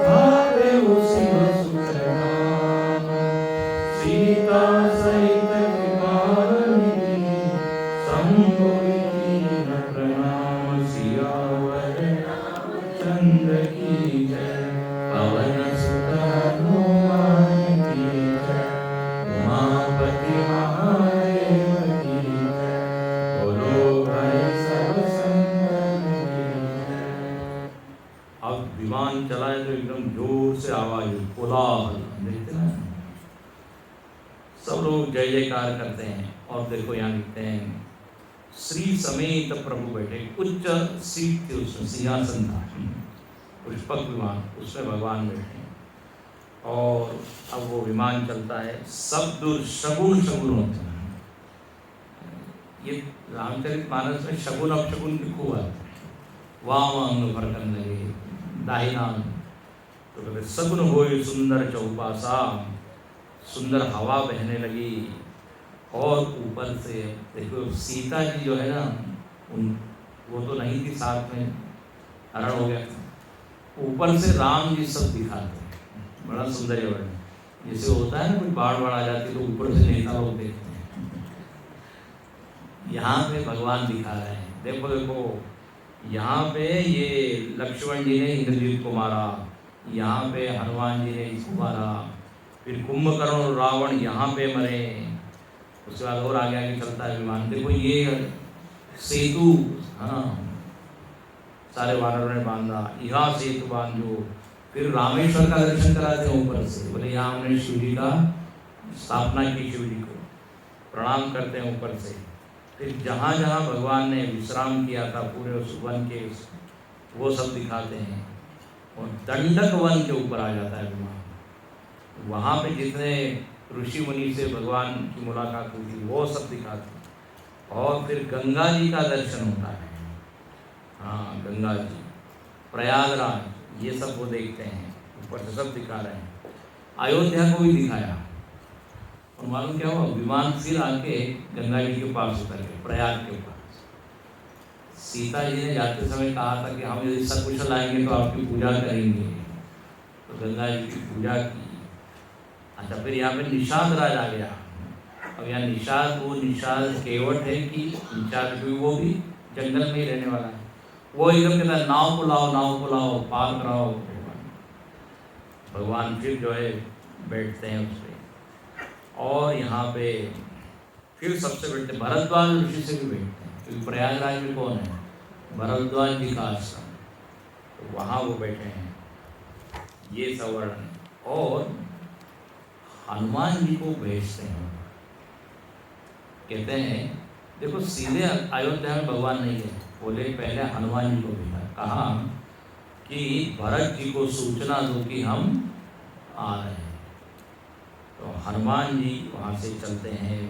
A: भावे उसी सुतनाम, सीता सहित कृपाल निधि, शंभुरि कीन प्रणाम, सियावर रामचंद्र की जय, पवन सुत हनुमान की जय, उमापति महादेव की जय, बोलो भाई सब संतन की जय। अब विमान चलाए तो एकदम जोर से आवाज, कोलाहल, देखते ना, सब लोग जय जयकार करते हैं। और देखो यहाँ लिखते हैं, श्री समेत प्रभु बैठे, उच्च सीट थी उसमें, सिंहासन था, पुष्पक विमान, उसमें भगवान बैठे हैं। और अब वो विमान चलता है, सब दूर शगुन शगुन होते हैं। ये रामचरितमानस में शगुन अपशगुन की खूब आते हैं, वाम अंग फरकन लगे, दाहिना अंग, तो कहते सगुन होई सुंदर चौपासा, सुंदर हवा बहने लगी। और ऊपर से देखो सीता जी जो है ना, वो तो नहीं थी साथ में, हरण हो गया था। ऊपर से राम जी सब दिखाते हैं, बड़ा सुंदर वर्णन। जैसे होता है ना, कोई बाढ़ आ जाती है तो ऊपर से नेता लोग देखते हैं, यहाँ पे भगवान दिखा रहे हैं। देखो देखो, यहाँ पे ये लक्ष्मण जी ने इंद्रजीत को मारा, यहाँ पे हनुमान जी ने इसको मारा, फिर कुंभकर्ण और रावण यहाँ पे मरे। उसके बाद और आगे आगे चलता है विमान। देखो ये सेतु, हाँ, सारे वानरों ने बांधा, यहाँ सेतु बांधो। फिर रामेश्वर का दर्शन कराते हैं ऊपर से, बोले यहाँ हमने शिव जी का स्थापना की, शिव जी को प्रणाम करते हैं ऊपर से। फिर जहाँ जहाँ भगवान ने विश्राम किया था पूरे उस वन के, वो सब दिखाते हैं। और दंडक वन के ऊपर आ जाता है विमान, वहाँ पे जितने ऋषि मुनि से भगवान की मुलाकात हुई थी वो सब दिखाते हैं। और फिर गंगा जी का दर्शन होता है, हाँ गंगा जी, प्रयागराज, ये सब वो देखते हैं, ऊपर से सब दिखा रहे हैं। अयोध्या को भी दिखाया। और मालूम क्या हुआ, विमान फिर आके गंगा जी के पास उतर गए, प्रयाग के पास। सीता जी ने जाते समय कहा था कि हम यदि सकुशल आएंगे तो आपकी पूजा करेंगे, तो गंगा जी की पूजा की। अच्छा, फिर यहाँ पे निषाद राज आ गया। अब यहाँ निषाद, वो निषाद केवट है कि निषाद भी, वो भी जंगल में ही रहने वाला है। वो एकदम कहता है नाव को लाओ, पार कराओ। भगवान फिर जो है बैठते हैं उस पर। और यहाँ पे फिर सबसे बैठते, भरद्वाज ऋषि से भी बैठते हैं, क्योंकि प्रयागराज में कौन है, भरद्वाज जी का आश्रम, तो वहाँ वो बैठे हैं। ये सब वर्णन। और हनुमान जी को भेजते हैं, कहते हैं देखो सीधे अयोध्या में भगवान नहीं है, बोले पहले हनुमान जी को भेजा। कहा कि भरत जी को सूचना दो कि हम आ रहे हैं। तो हनुमान जी वहाँ से चलते हैं।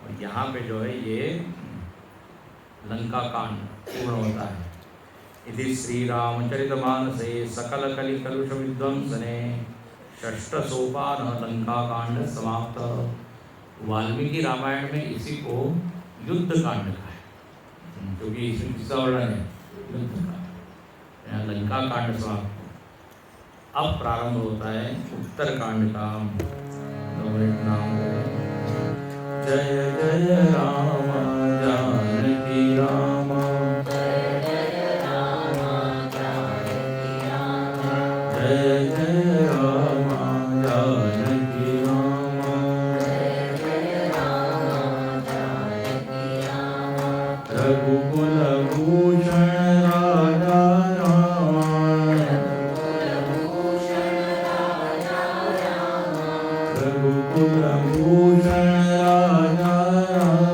A: और यहाँ पे जो है ये लंका कांड पूर्ण होता है। इति श्री रामचरितमानसे सकल कलि कलुष विध्वंसने षष्ठ सोपान लंका कांड समाप्त। वाल्मीकि रामायण में इसी को युद्ध कांड का है, क्योंकि इसमें किसका वर्णन है, युद्ध का। यहाँ लंका कांड समाप्त। अब प्रारंभ होता है उत्तर कांड का। नाम जय जय राम जानकी राम, जय जय राम जानकी राम, जय जय राम जानकी राम, जय जय राम जानकी राम। रघुकुल भूषण राजा राम, रघुकुल भूषण राजा राम, रघुकुल भूषण राजा राम,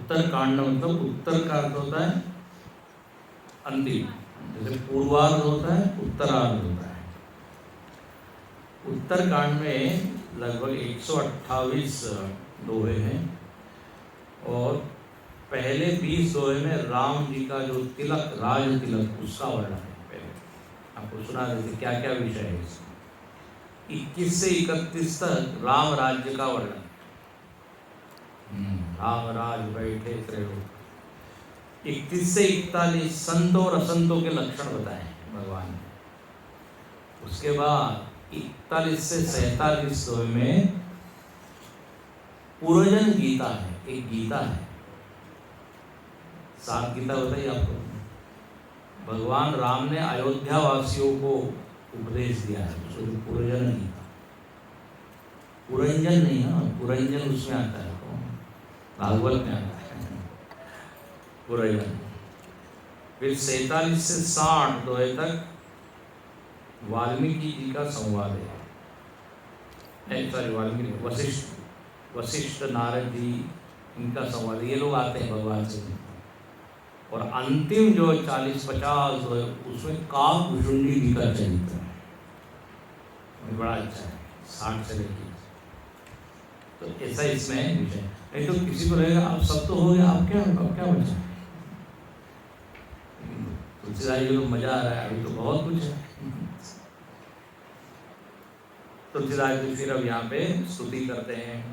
A: उत्तर कांड मतलब उत्तर का अर्थ होता है अंतिम, जैसे पूर्वार्ध होता है, उत्तरार्ध होता है। उत्तर कांड में लगभग 128 दोहे हैं और पहले 20 दोहे में राम जी का जो तिलक, राज तिलक, उसका वर्णन है। पहले आपको सुना देते क्या क्या विषय है इसमें। 21 से 31 तक राम राज्य का वर्णन, राम राज बैठे त्रैलोक। 31 से 41 संतों और असंतों के लक्षण बताए भगवान ने। उसके बाद 41 से 47 दोहे में पूर्वजन गीता है, एक गीता है। 7 गीता बताइए आपको। भगवान राम ने अयोध्या वासियों को उपदेश दिया है, उसको पूर्वजन गीता। पुरंजन नहीं है, पुरंजन उसमें आता है, भागवत में आता है पुरंजन। फिर 47 से 60 दोहे तक वाल्मीकि जी का संवाद है। सॉरी, वाल्मीकि, वशिष्ठ नारद जी, इनका संवाद, ये लोग आते हैं भगवान से। और अंतिम जो 40-50 दोहे, उसमें काकभुषुंडी जी का चरित्र है, बड़ा अच्छा है, 60 से लेकर। तो ऐसा इसमें विषय। नहीं तो किसी को लगेगा आप सब तो हो गया, आप क्या बचा है। तुलसीदास जी को मजा आ रहा है, अभी तो बहुत कुछ है। तुलसीदास जी फिर अब यहाँ पे स्तुति करते हैं।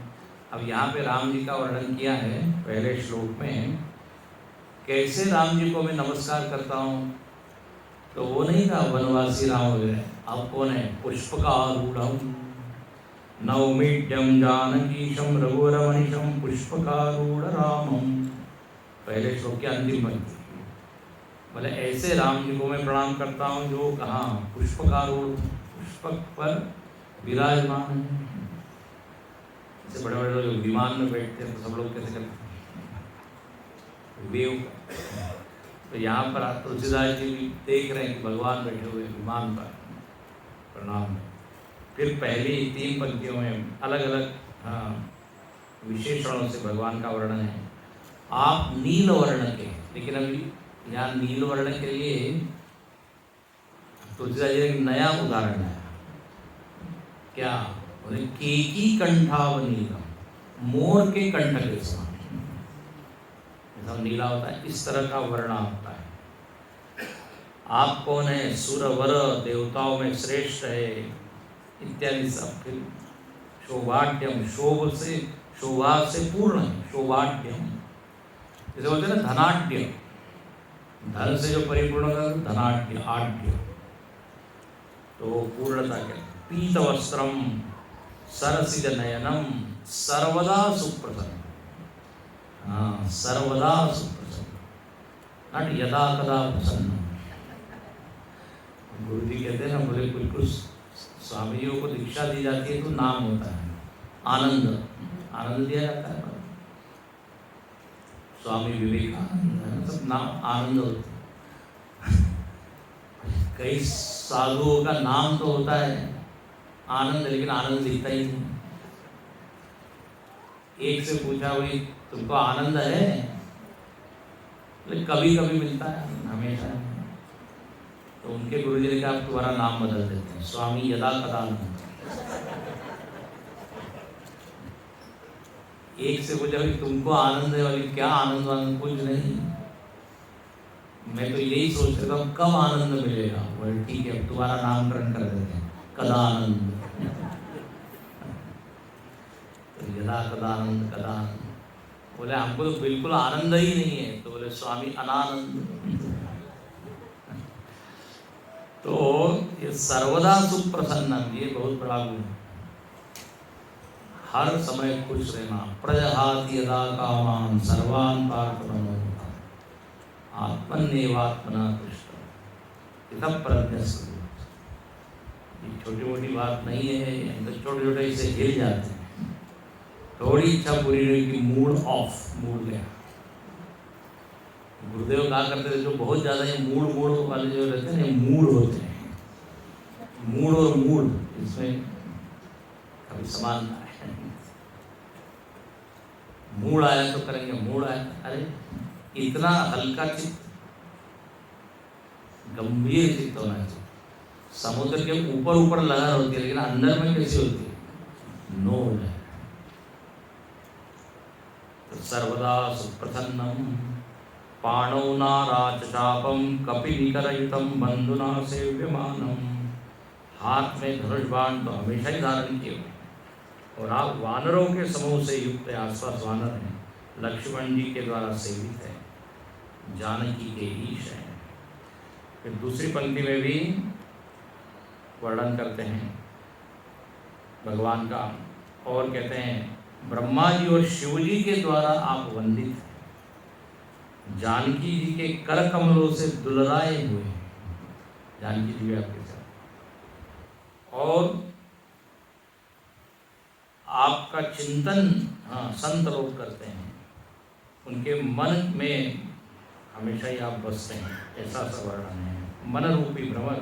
A: अब यहाँ पे राम जी का वर्णन किया है पहले श्लोक में, कैसे राम जी को मैं नमस्कार करता हूँ। तो वो नहीं था वनवासी राम वगैरह, अब कौन है, पुष्पकारूढ़म नवमीड्यम जानकीशम रघुवरमनिशम पुष्पकारूढ़ रामम। पहले श्लोक के अंतिम पंक्ति, बोले ऐसे राम जी को मैं प्रणाम करता हूँ जो कहाँ, पुष्पकारूढ़, पुष्पक पर विराजमान है। जैसे बड़े बड़े लोग विमान में बैठते हैं तो सब लोग कैसे करते हैं, वेव। तो यहाँ पर तुलसीदास जी भी देख रहे हैं कि भगवान बैठे हुए विमान पर, प्रणाम। फिर पहली 3 पंक्तियों में अलग अलग विशेषणों से भगवान का वर्णन है। आप नील वर्ण के, लेकिन अभी यहाँ नील वर्ण के लिए तुलसीदास जी एक नया उदाहरण है। क्या बोले, केकी कंठावनीलम, मोर के कंठ के समान जैसा नीला होता है, इस तरह का वर्ण होता है। आप कौन है, सुर वर, देवताओं में श्रेष्ठ है, इत्यादि सब। फिर शोभाढ्यम, शोभा से पूर्ण है, शोभाढ्यम। जैसे बोलते हैं ना धनाढ्य, धन से जो परिपूर्ण होता है धनाढ्य, आढ्य, तो पूर्णता के। पीत वस्त्रम सरसिज नयनम सर्वदा सुप्रसन्न, हाँ सर्वदा सुप्रसन्न, नट यदा कदा प्रसन्न। गुरु जी कहते हैं ना, बोले कुछ स्वामी जी को दीक्षा दी जाती है तो नाम होता है आनंद, आनंद दिया जाता है। स्वामी विवेकानंद, सब नाम आनंद होता है। कई साधुओं का नाम तो होता है आनंद, लेकिन आनंद दिखता ही नहीं। एक से पूछा, भाई तुमको आनंद है? कभी कभी मिलता है, हमेशा। तो उनके गुरुजी ने कहा आप तुम्हारा नाम बदल देते हैं, स्वामी यदा कदानंद। एक से पूछा, भाई तुमको आनंद है? वाली क्या आनंद वानंद, कुछ नहीं, मैं तो यही सोच रहा हूँ कब आनंद मिलेगा। बोले ठीक है, तुम्हारा नामकरण कर देते हैं, कदानंद। तो यदा कदानंद, कदानंद। बोले हमको तो बिल्कुल आनंद ही नहीं है। तो बोले स्वामी अनानंद। तो ये सर्वदा सुप्रसन्नम, ये बहुत बड़ा गुण है, हर समय खुश रहना। प्रजहाति यदा कामान सर्वान् पार्थ मनोरथान् आत्मन्येवात्मना तुष्टः इतः प्रज्ञस्वरूप। ये छोटी मोटी बात नहीं है, अंदर छोटे छोटे इसे हिल जाते हैं। थोड़ी इच्छा पूरी हुई कि मूड ऑफ, मूड गया। गुरुदेव कहा करते थे, जो बहुत ज़्यादा ये मूड वाले जो रहते हैं ना, मूड होते हैं। मूड और मूड इसमें कभी समानता है। मूड आया तो करेंगे, मूड आया, अरे इतना हल्का चित्त, गंभीर चित्त होना चाहिए। समुद्र के ऊपर ऊपर लहर होती है लेकिन अंदर में कैसी होती है, नो है। तो सर्वदा सुप्रसन्नम पाणौ नाराचचापम कपिनिकरयुतम बंधुना सेव्यमानम। हाथ में धनुष बाण तो हमेशा ही धारण किए हुए और आप वानरों के समूह से युक्त है, आसपास वानर हैं, लक्ष्मण जी के द्वारा सेवित है, जानकी के ईश है। फिर दूसरी पंक्ति में भी वर्णन करते हैं भगवान का और कहते हैं ब्रह्मा जी और शिव जी के द्वारा आप वंदित हैं, जानकी जी के कर कमलों से दुलराए हुए हैं, जानकी जी भी आपके साथ, और आपका चिंतन संत लोग करते हैं, उनके मन में हमेशा ही आप बसते हैं, ऐसा सा वर्णन है। मन रूपी भ्रमर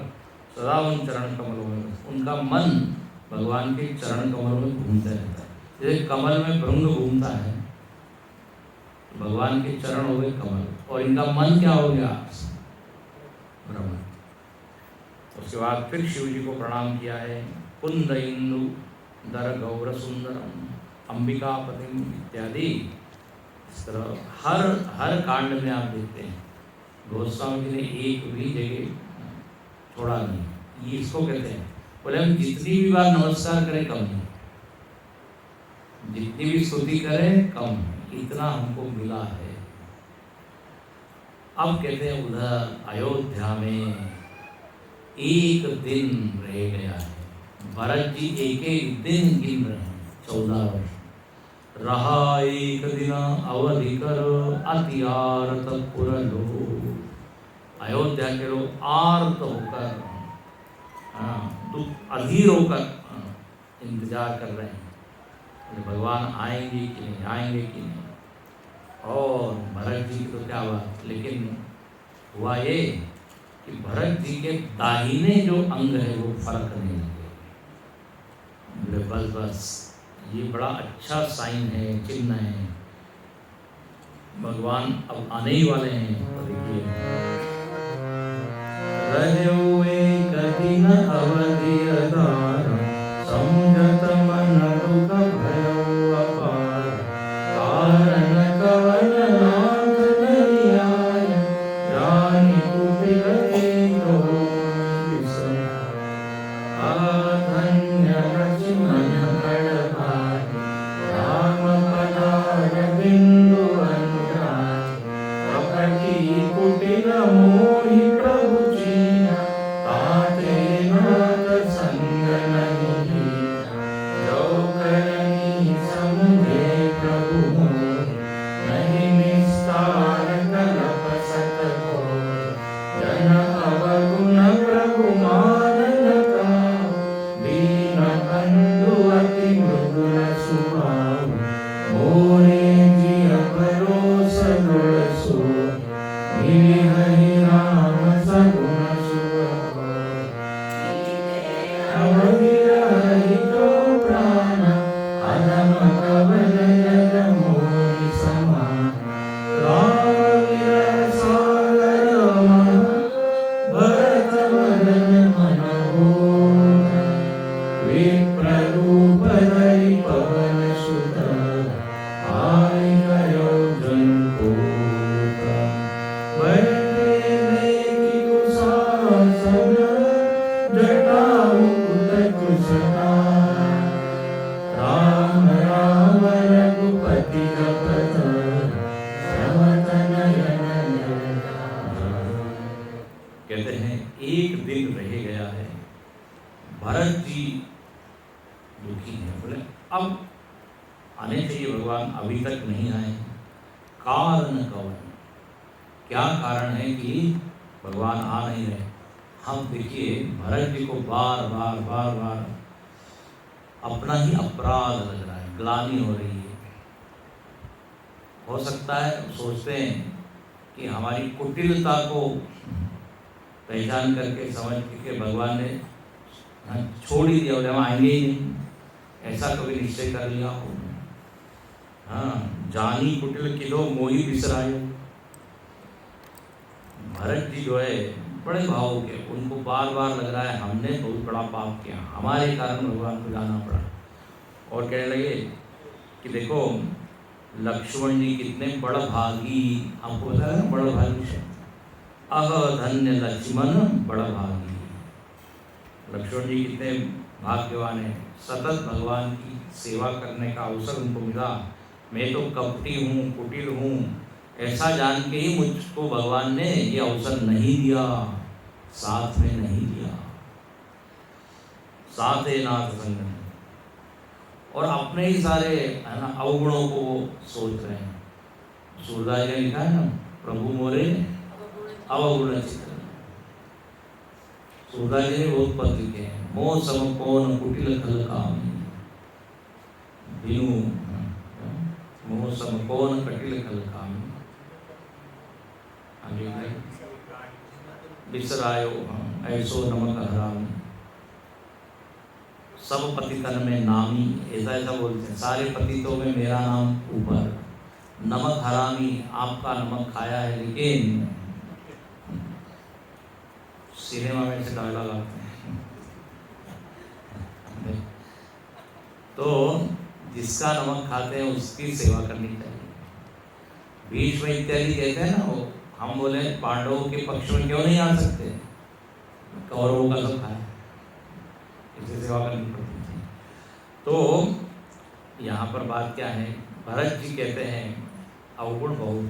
A: सदा उन चरण कमलों में, उनका मन भगवान के चरण कमलों में घूमते रहता है। जैसे कमल में भृंग घूमता है, भगवान के चरण हो गए कमल और इनका मन क्या हो गया, भ्रमर। उसके बाद फिर शिव जी को प्रणाम किया है, कुंद इंदु दर गौर सुंदरम अंबिकापतिम इत्यादि। इस तरह हर कांड में आप देखते हैं गोस्वामी जी ने एक भी जगह छोड़ा नहीं। ये इसको कहते हैं, बोले हम जितनी भी बार नमस्कार करें कम नहीं, जितनी भी स्तुति करें कम, इतना हमको मिला है। अब कहते हैं उधर अयोध्या में एक दिन रह गया है, भरत जी एक एक दिन गिन रहे हैं, 14 वर्ष रहा एक दिन अवधि कर अति आर्त पुर लोग। अयोध्या के लोग आर्त होकर अधीर होकर इंतजार कर रहे हैं भगवान आएंगे कि नहीं, आएंगे कि नहीं। और भरत जी की तो क्या बात, लेकिन हुआ ये कि भरत जी के दाहिने जो अंग है वो फर्क नहीं लगे। बस ये बड़ा अच्छा साइन है, चिन्ह है, भगवान अब आने ही वाले हैं। तो देखिए रहे हुए कठिन अवधि अधार, समझत मन दुख भयो अपार, कारण कवन नाथ नहीं आय, जानि कुटिल कीन्हो विषम। धन्य लक्ष्मण बड़ भाई, राम पधार बिंदु अनुराग, कपटी कुटिल मोहि प्रभु चीना, ताते नाथ संग नहीं लीना। जो करनी समुझे प्रभु मोहि, नहीं निस्तार कलप सत कोय। जन अवगुण प्रभु मानन काहु, दीन बंधु अति मृदुल स्वभाव। मोरे जिय भरोस दृढ़ सोई, मिलि हरि राम सगुण सुख होय। अवधि रहि तो प्राण, अधम कवन जग मोहि समान। राम विरह सागर महा, भरत वदन मन होय। विप्र रूप धरि पवन सुत, आइ गयो जनपुर। बैठे देखि कुशासन, जटा मुकुट कुशधार। राम राम रघुपति जपत, श्रवत नयन निर्धार। कहते हैं एक दिन रह गया है, भरत जी दुखी है, बोले अब आने चाहिए भगवान, अभी तक नहीं आए। कारण कवन, क्या कारण है कि भगवान आ नहीं रहे। हम देखिए भरत जी को बार बार अपना ही अपराध लग रहा है, ग्लानि हो रही है। हो सकता है सोचते हैं कि हमारी कुटिलता को पहचान करके समझ के भगवान ने छोड़ ही दिया, हम आएंगे ही नहीं, ऐसा कभी निश्चय कर लिया हो। हाँ, जानी कुटिल किलो मोही बिसरायो। भरत जी जो है बड़े भावुक है, उनको बार बार लग रहा है हमने बहुत बड़ा पाप किया, हमारे कारण भगवान को जाना पड़ा। और कहने लगे कि देखो लक्ष्मण जी कितने बड़भागी, आपको पता है बड़भागी शब्द, अह धन्य लक्ष्मण बड़भागी। लक्ष्मण जी कितने भाग्यवान है, सतत भगवान की सेवा करने का अवसर उनको मिला। मैं तो कपटी हूँ, कुटिल हूँ, ऐसा जान के ही मुझको भगवान ने ये अवसर नहीं दिया, साथ में नहीं दिया, साथ है नाथ संग। और अपने ही सारे है ना अवगुणों को सोच रहे हैं। सूरदास जी ने लिखा है ना, प्रभु मोरे अवगुण चित्त। सूरदास जी ने बहुत पद लिखे हैं, मोह सम कौन कुटिल खल कामी, बिनु मोह सम कौन कटिल खल कामी, बिसरायो ऐसो नमक हरामी, सब पतितन में नामी, ऐसा ऐसा बोलते हैं, सारे पतितों में मेरा नाम ऊपर, नमक हरामी, आपका नमक खाया है लेकिन सिनेमा में से डायलॉग आते हैं। तो जिसका नमक खाते हैं उसकी सेवा करनी चाहिए। भीष्म इत्यादि कहते हैं ना, वो हम बोले पांडवों के पक्ष में क्यों नहीं आ सकते, कौरवों का तो खाया, इसे सेवा करनी पड़ती थी। तो यहाँ पर बात क्या है, भरत जी कहते हैं अवगुण बहुत,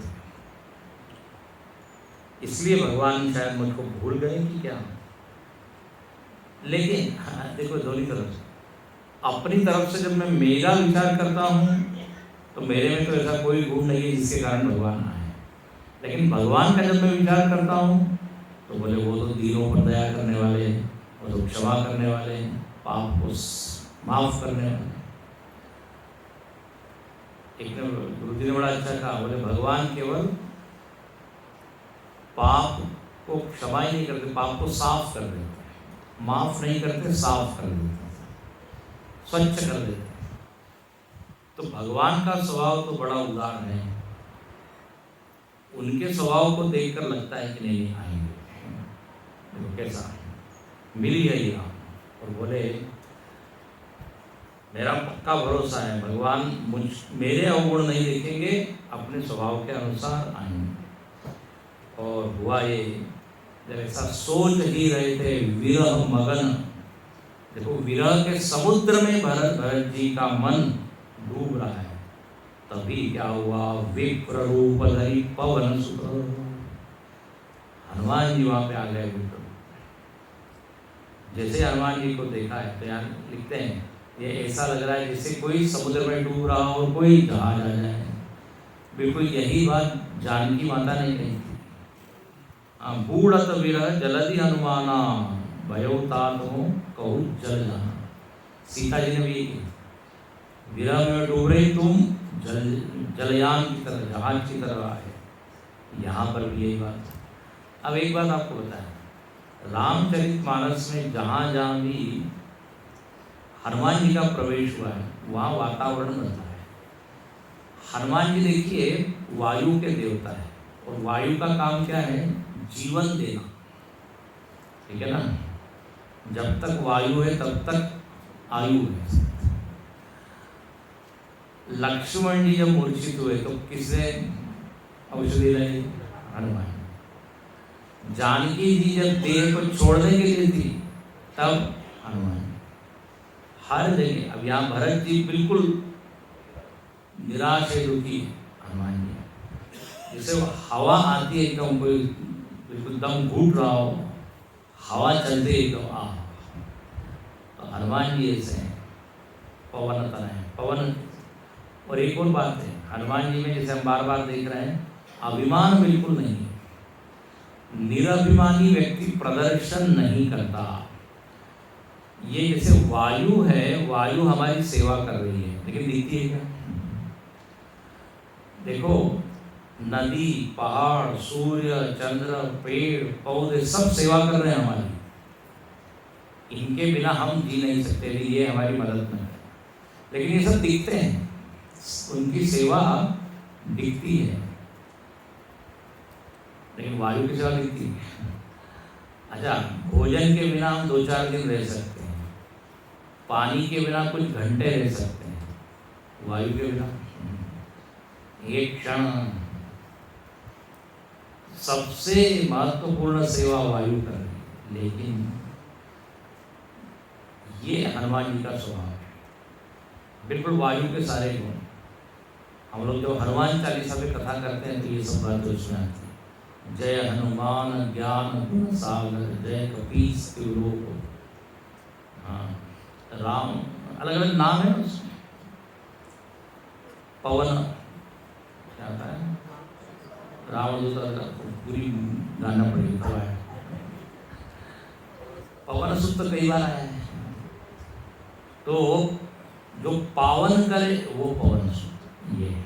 A: इसलिए भगवान शायद मुझको भूल गए कि क्या। लेकिन हाँ, देखो दोनों तरफ से, अपनी तरफ से जब मैं मेरा विचार करता हूँ तो मेरे में तो ऐसा कोई गुण नहीं है जिसके कारण भगवान आए। लेकिन भगवान का जब मैं विचार करता हूँ तो बोले वो तो दीनों पर दया करने वाले हैं, वो तो क्षमा करने वाले हैं, पाप को माफ करने वाले। एक गुरु जी ने बड़ा अच्छा कहा, बोले भगवान केवल पाप को क्षमा ही नहीं करते, पाप को साफ कर देते, माफ नहीं करते, साफ कर देते, स्वच्छ कर देते। तो भगवान का स्वभाव तो बड़ा उदार है, उनके स्वभाव को देखकर लगता है कि नहीं आएंगे। तो कैसा मिल गई आप, और बोले मेरा पक्का भरोसा है भगवान मेरे अवगुण नहीं देखेंगे, अपने स्वभाव के अनुसार आएंगे। और हुआ ये, जब ऐसा सोच ही रहे थे विरह मगन, देखो विरह के समुद्र में भरत जी का मन डूब रहा है, तभी क्या हुआ, विप्र रूप धरी पवन सुत, हनुमान जी वहां पे आ गए। विप्र जैसे हनुमान जी को देखा है तो यहाँ लिखते हैं ये ऐसा लग रहा है जैसे कोई समुद्र में डूब रहा हो और कोई जहाज आ जाए। बिल्कुल यही बात जानकी माता ने कही थी, बूढ़त विरह जलधि हनुमाना, भयो तात हो कहू जल जाना। सीता जी ने भी विरह में डूब रही तुम जलयान की तरह, जहाज की तरह आए। यहाँ पर भी यही बात। अब एक बात आपको बताएं, रामचरितमानस में जहाँ जहाँ भी हनुमान जी का प्रवेश हुआ है वहाँ वातावरण बनता है। हनुमान जी देखिए वायु के देवता है, और वायु का काम क्या है, जीवन देना, ठीक है ना। जब तक वायु है तब तक आयु है। लक्ष्मण जी जब मूर्छित हुए तो किसने औषधि लाई, हनुमान। जानकी जी जब देह को छोड़ने के लिए थी तब हनुमान। हर जगह, अब यहाँ भरत जी बिल्कुल निराश है, दुखी है, हनुमान जी। जैसे हवा आती है एकदम, कोई बिल्कुल दम घूट रहा हो, हवा चलते ही तो हनुमान जी ऐसे हैं, पवन तन है, पवन। और एक और बात है, हनुमान जी में जैसे हम बार बार देख रहे हैं, अभिमान बिल्कुल नहीं है। निरभिमानी व्यक्ति प्रदर्शन नहीं करता। ये जैसे वायु है, वायु हमारी सेवा कर रही है, लेकिन दिखती है क्या? देखो नदी, पहाड़, सूर्य, चंद्र, पेड़, पौधे सब सेवा कर रहे हैं हमारी। इनके बिना हम जी नहीं सकते, ये हमारी मदद में है। लेकिन ये सब दिखते हैं, उनकी सेवा दिखती है, लेकिन वायु की सेवा दिखती है। अच्छा, भोजन के बिना हम 2-4 दिन रह सकते हैं, पानी के बिना कुछ घंटे रह सकते हैं, वायु के बिना एक क्षण। सबसे महत्वपूर्ण सेवा वायु कर रही है, लेकिन ये हनुमान जी का स्वभाव है, बिल्कुल वायु के सारे गुण। हम लोग जब हनुमान चालीसा में कथा करते हैं तो ये सब बातें उसमें आती है। जय हनुमान ज्ञान गुण सागर, जय कपीस तिहु लोक। हाँ, राम अलग अलग नाम है उसमें। पवन क्या आता है, रावण पूरी गाना पड़ेगा। पवन सुत तो कई बार आया है, तो जो पावन करे वो पवन सुत ये है।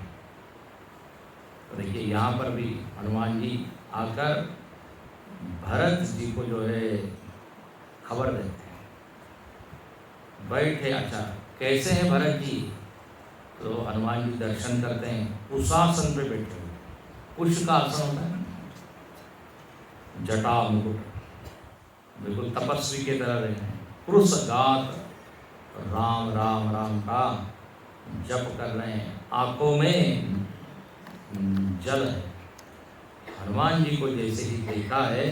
A: तो देखिए यहाँ पर भी हनुमान जी आकर भरत जी को जो है खबर देते हैं, बैठे। अच्छा, कैसे हैं भरत जी? तो हनुमान जी दर्शन करते हैं, उषासन पे बैठे हुए। उष का आसन होता है, जटा मुकुट, बिल्कुल तपस्वी के तरह रहे हैं। पुरुष गात राम राम राम का जप कर रहे हैं, आंखों में जल है। हनुमान जी को जैसे ही देखा है,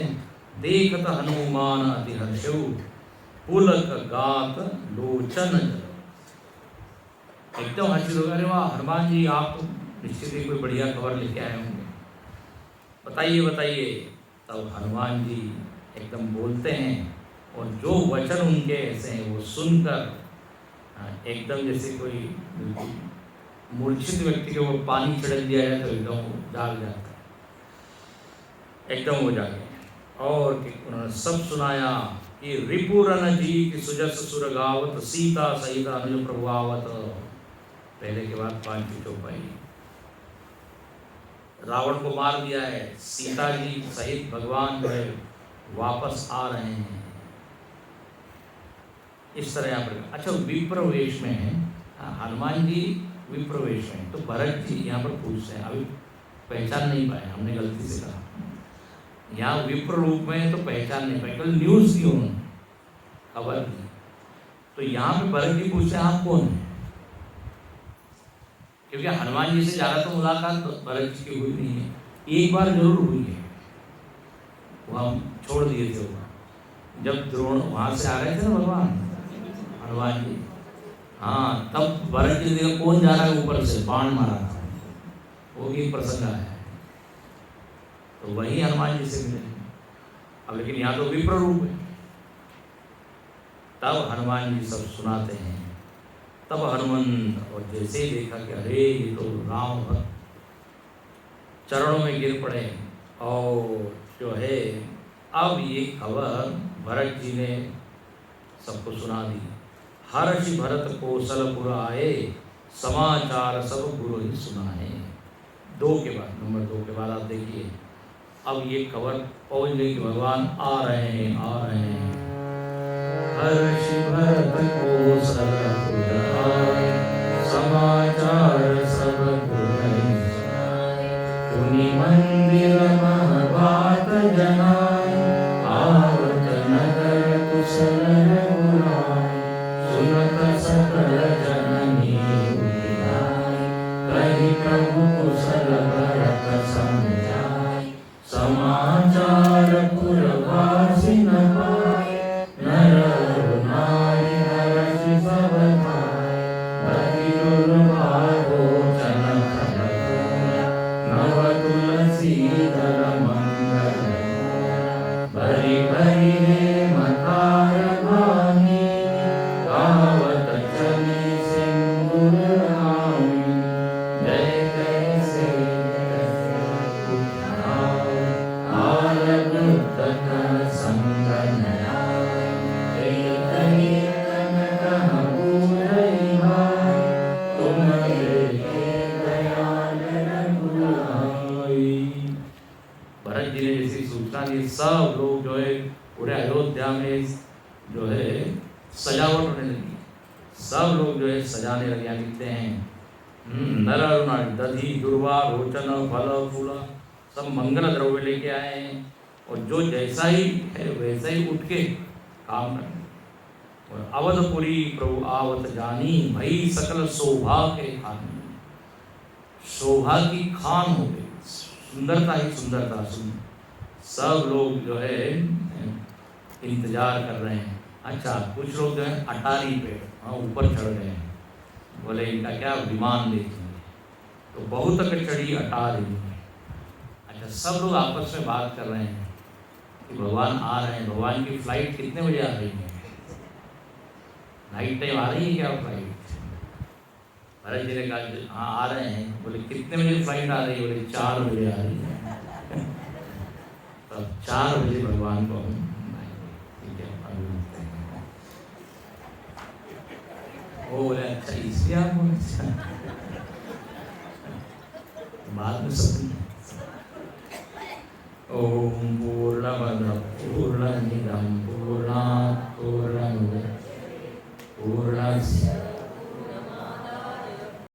A: देखत हनुमान अति हर्षौ, पुलक गात लोचन जल। एकदम हर्षित हो गए, अरे वाह हनुमान जी, आप तो निश्चित ही कोई बढ़िया खबर लेके आए होंगे, बताइए बताइए। तब हनुमान जी एकदम बोलते हैं, और जो वचन उनके ऐसे हैं वो सुनकर एकदम जैसे कोई मूर्छित व्यक्ति को पानी छिड़क दिया जाए तो एकदम जाग जाता है, एकदम हो जाए। और उन्होंने सब सुनाया कि रिपुरन जी की सुजस सुर गावत, सीता सहित अनुज प्रभु आवत। पहले के बाद 5 चौपाई, रावण को मार दिया है, सीता जी सहित भगवान जो है वापस आ रहे हैं, इस तरह यहाँ पर। अच्छा, विप्रवेश में है हनुमान जी, विप्रवेश में। तो भरत जी यहाँ पर पूछते हैं, अभी पहचान नहीं पाए, हमने गलती से कहा, यहाँ विप्र रूप में तो पहचान नहीं पाए, कल न्यूज़ की उन्होंने खबर दी। तो यहाँ पे भरत जी पूछते हैं, आप कौन हैं? क्योंकि हनुमान जी से ज़्यादा तो मुलाकात भरत जी की हुई नहीं है, एक बार जरूर हुई है, वो हम छोड़ दिए थे। वो जब द्रोण वहाँ से आ रहे थे ना भगवान हनुमान जी, हाँ, तब भरत जी ने कौन जा रहा है ऊपर से, बाण मारा था, वो भी प्रसंग आया है। तो वही हनुमान जी से मिले। अब लेकिन यहाँ तो विप्र रूप है। तब हनुमान जी सब सुनाते हैं। तब हनुमंत, और जैसे ही देखा कि अरे ये तो राम भक्त, चरणों में गिर पड़े। और जो है अब ये खबर भरत जी ने सबको सुना दी। हर्षि भरत कौशलपुर आए, समाचार सब गुरु ही सुनाए। 2 के बाद, नंबर 2 के बाद आप देखिए, अब ये खबर पहुंच गई कि भगवान आ रहे हैं, आ रहे हैं। हर्षि भरत कौशलपुर आए, समाचार सब गुरु ही सुनाए। पुनि मंदिर मह बात जनाए, आवत नगर कुशल रघुराय। सुनत सकल जननी उठिलाय, कहि प्रभु कुशल भरत समझाय। समाचार पुरवासी न पाए, नर नारी हर्षि सब खाए। बहि दुर्भागो जनक रघुरा, नव तुलसी दल मंगल मोरा। भरी भरी रे मतार भानी, गावत चली सिंदूर आवी। जय जय से आलग तक संगन आए। जय कही कनक पूरई भाई, तुम देखे दयाल रघुराई। भरत जी ने जैसी सूचना दी, सब लोग जो है पूरे अयोध्या में जो है सजावट होने लगी। सब लोग जो है सजाने लगे। लिखते हैं नर अरुण दधि दुर्वा रोचन फल फूल सब मंगल द्रव्य लेके आए हैं, और जो जैसा ही है वैसा ही उठ के काम करने। और अवधपुरी प्रभु आवत जानी, भई सकल शोभा के खानी। शोभा की खान हो गई, सुंदरता ही सुंदरता। सब लोग जो है इंतजार कर रहे हैं। अच्छा, कुछ लोग जो है अटारी पे ऊपर चढ़ गए हैं, बोले इनका क्या विमान देखेंगे, तो बहुत तक चढ़ी अटारी। अच्छा, सब लोग आपस में बात कर रहे हैं कि भगवान आ रहे हैं, भगवान की फ्लाइट कितने बजे आ रही है, नाइट टाइम आ रही है क्या फ्लाइट? महाराज जी ने कहा हाँ आ रहे हैं। बोले कितने बजे फ्लाइट आ रही है? बोले 4 बजे आ रही है। तब 4 बजे भगवान को हम ठीक है अभी मिलते हैं। वो बोले अच्छा इसलिए आप बोले बाद में सब। ओम पूर्णमद पूर्णमिदं पूर्णात् पूर्णमुदच्यते पूर्णस्य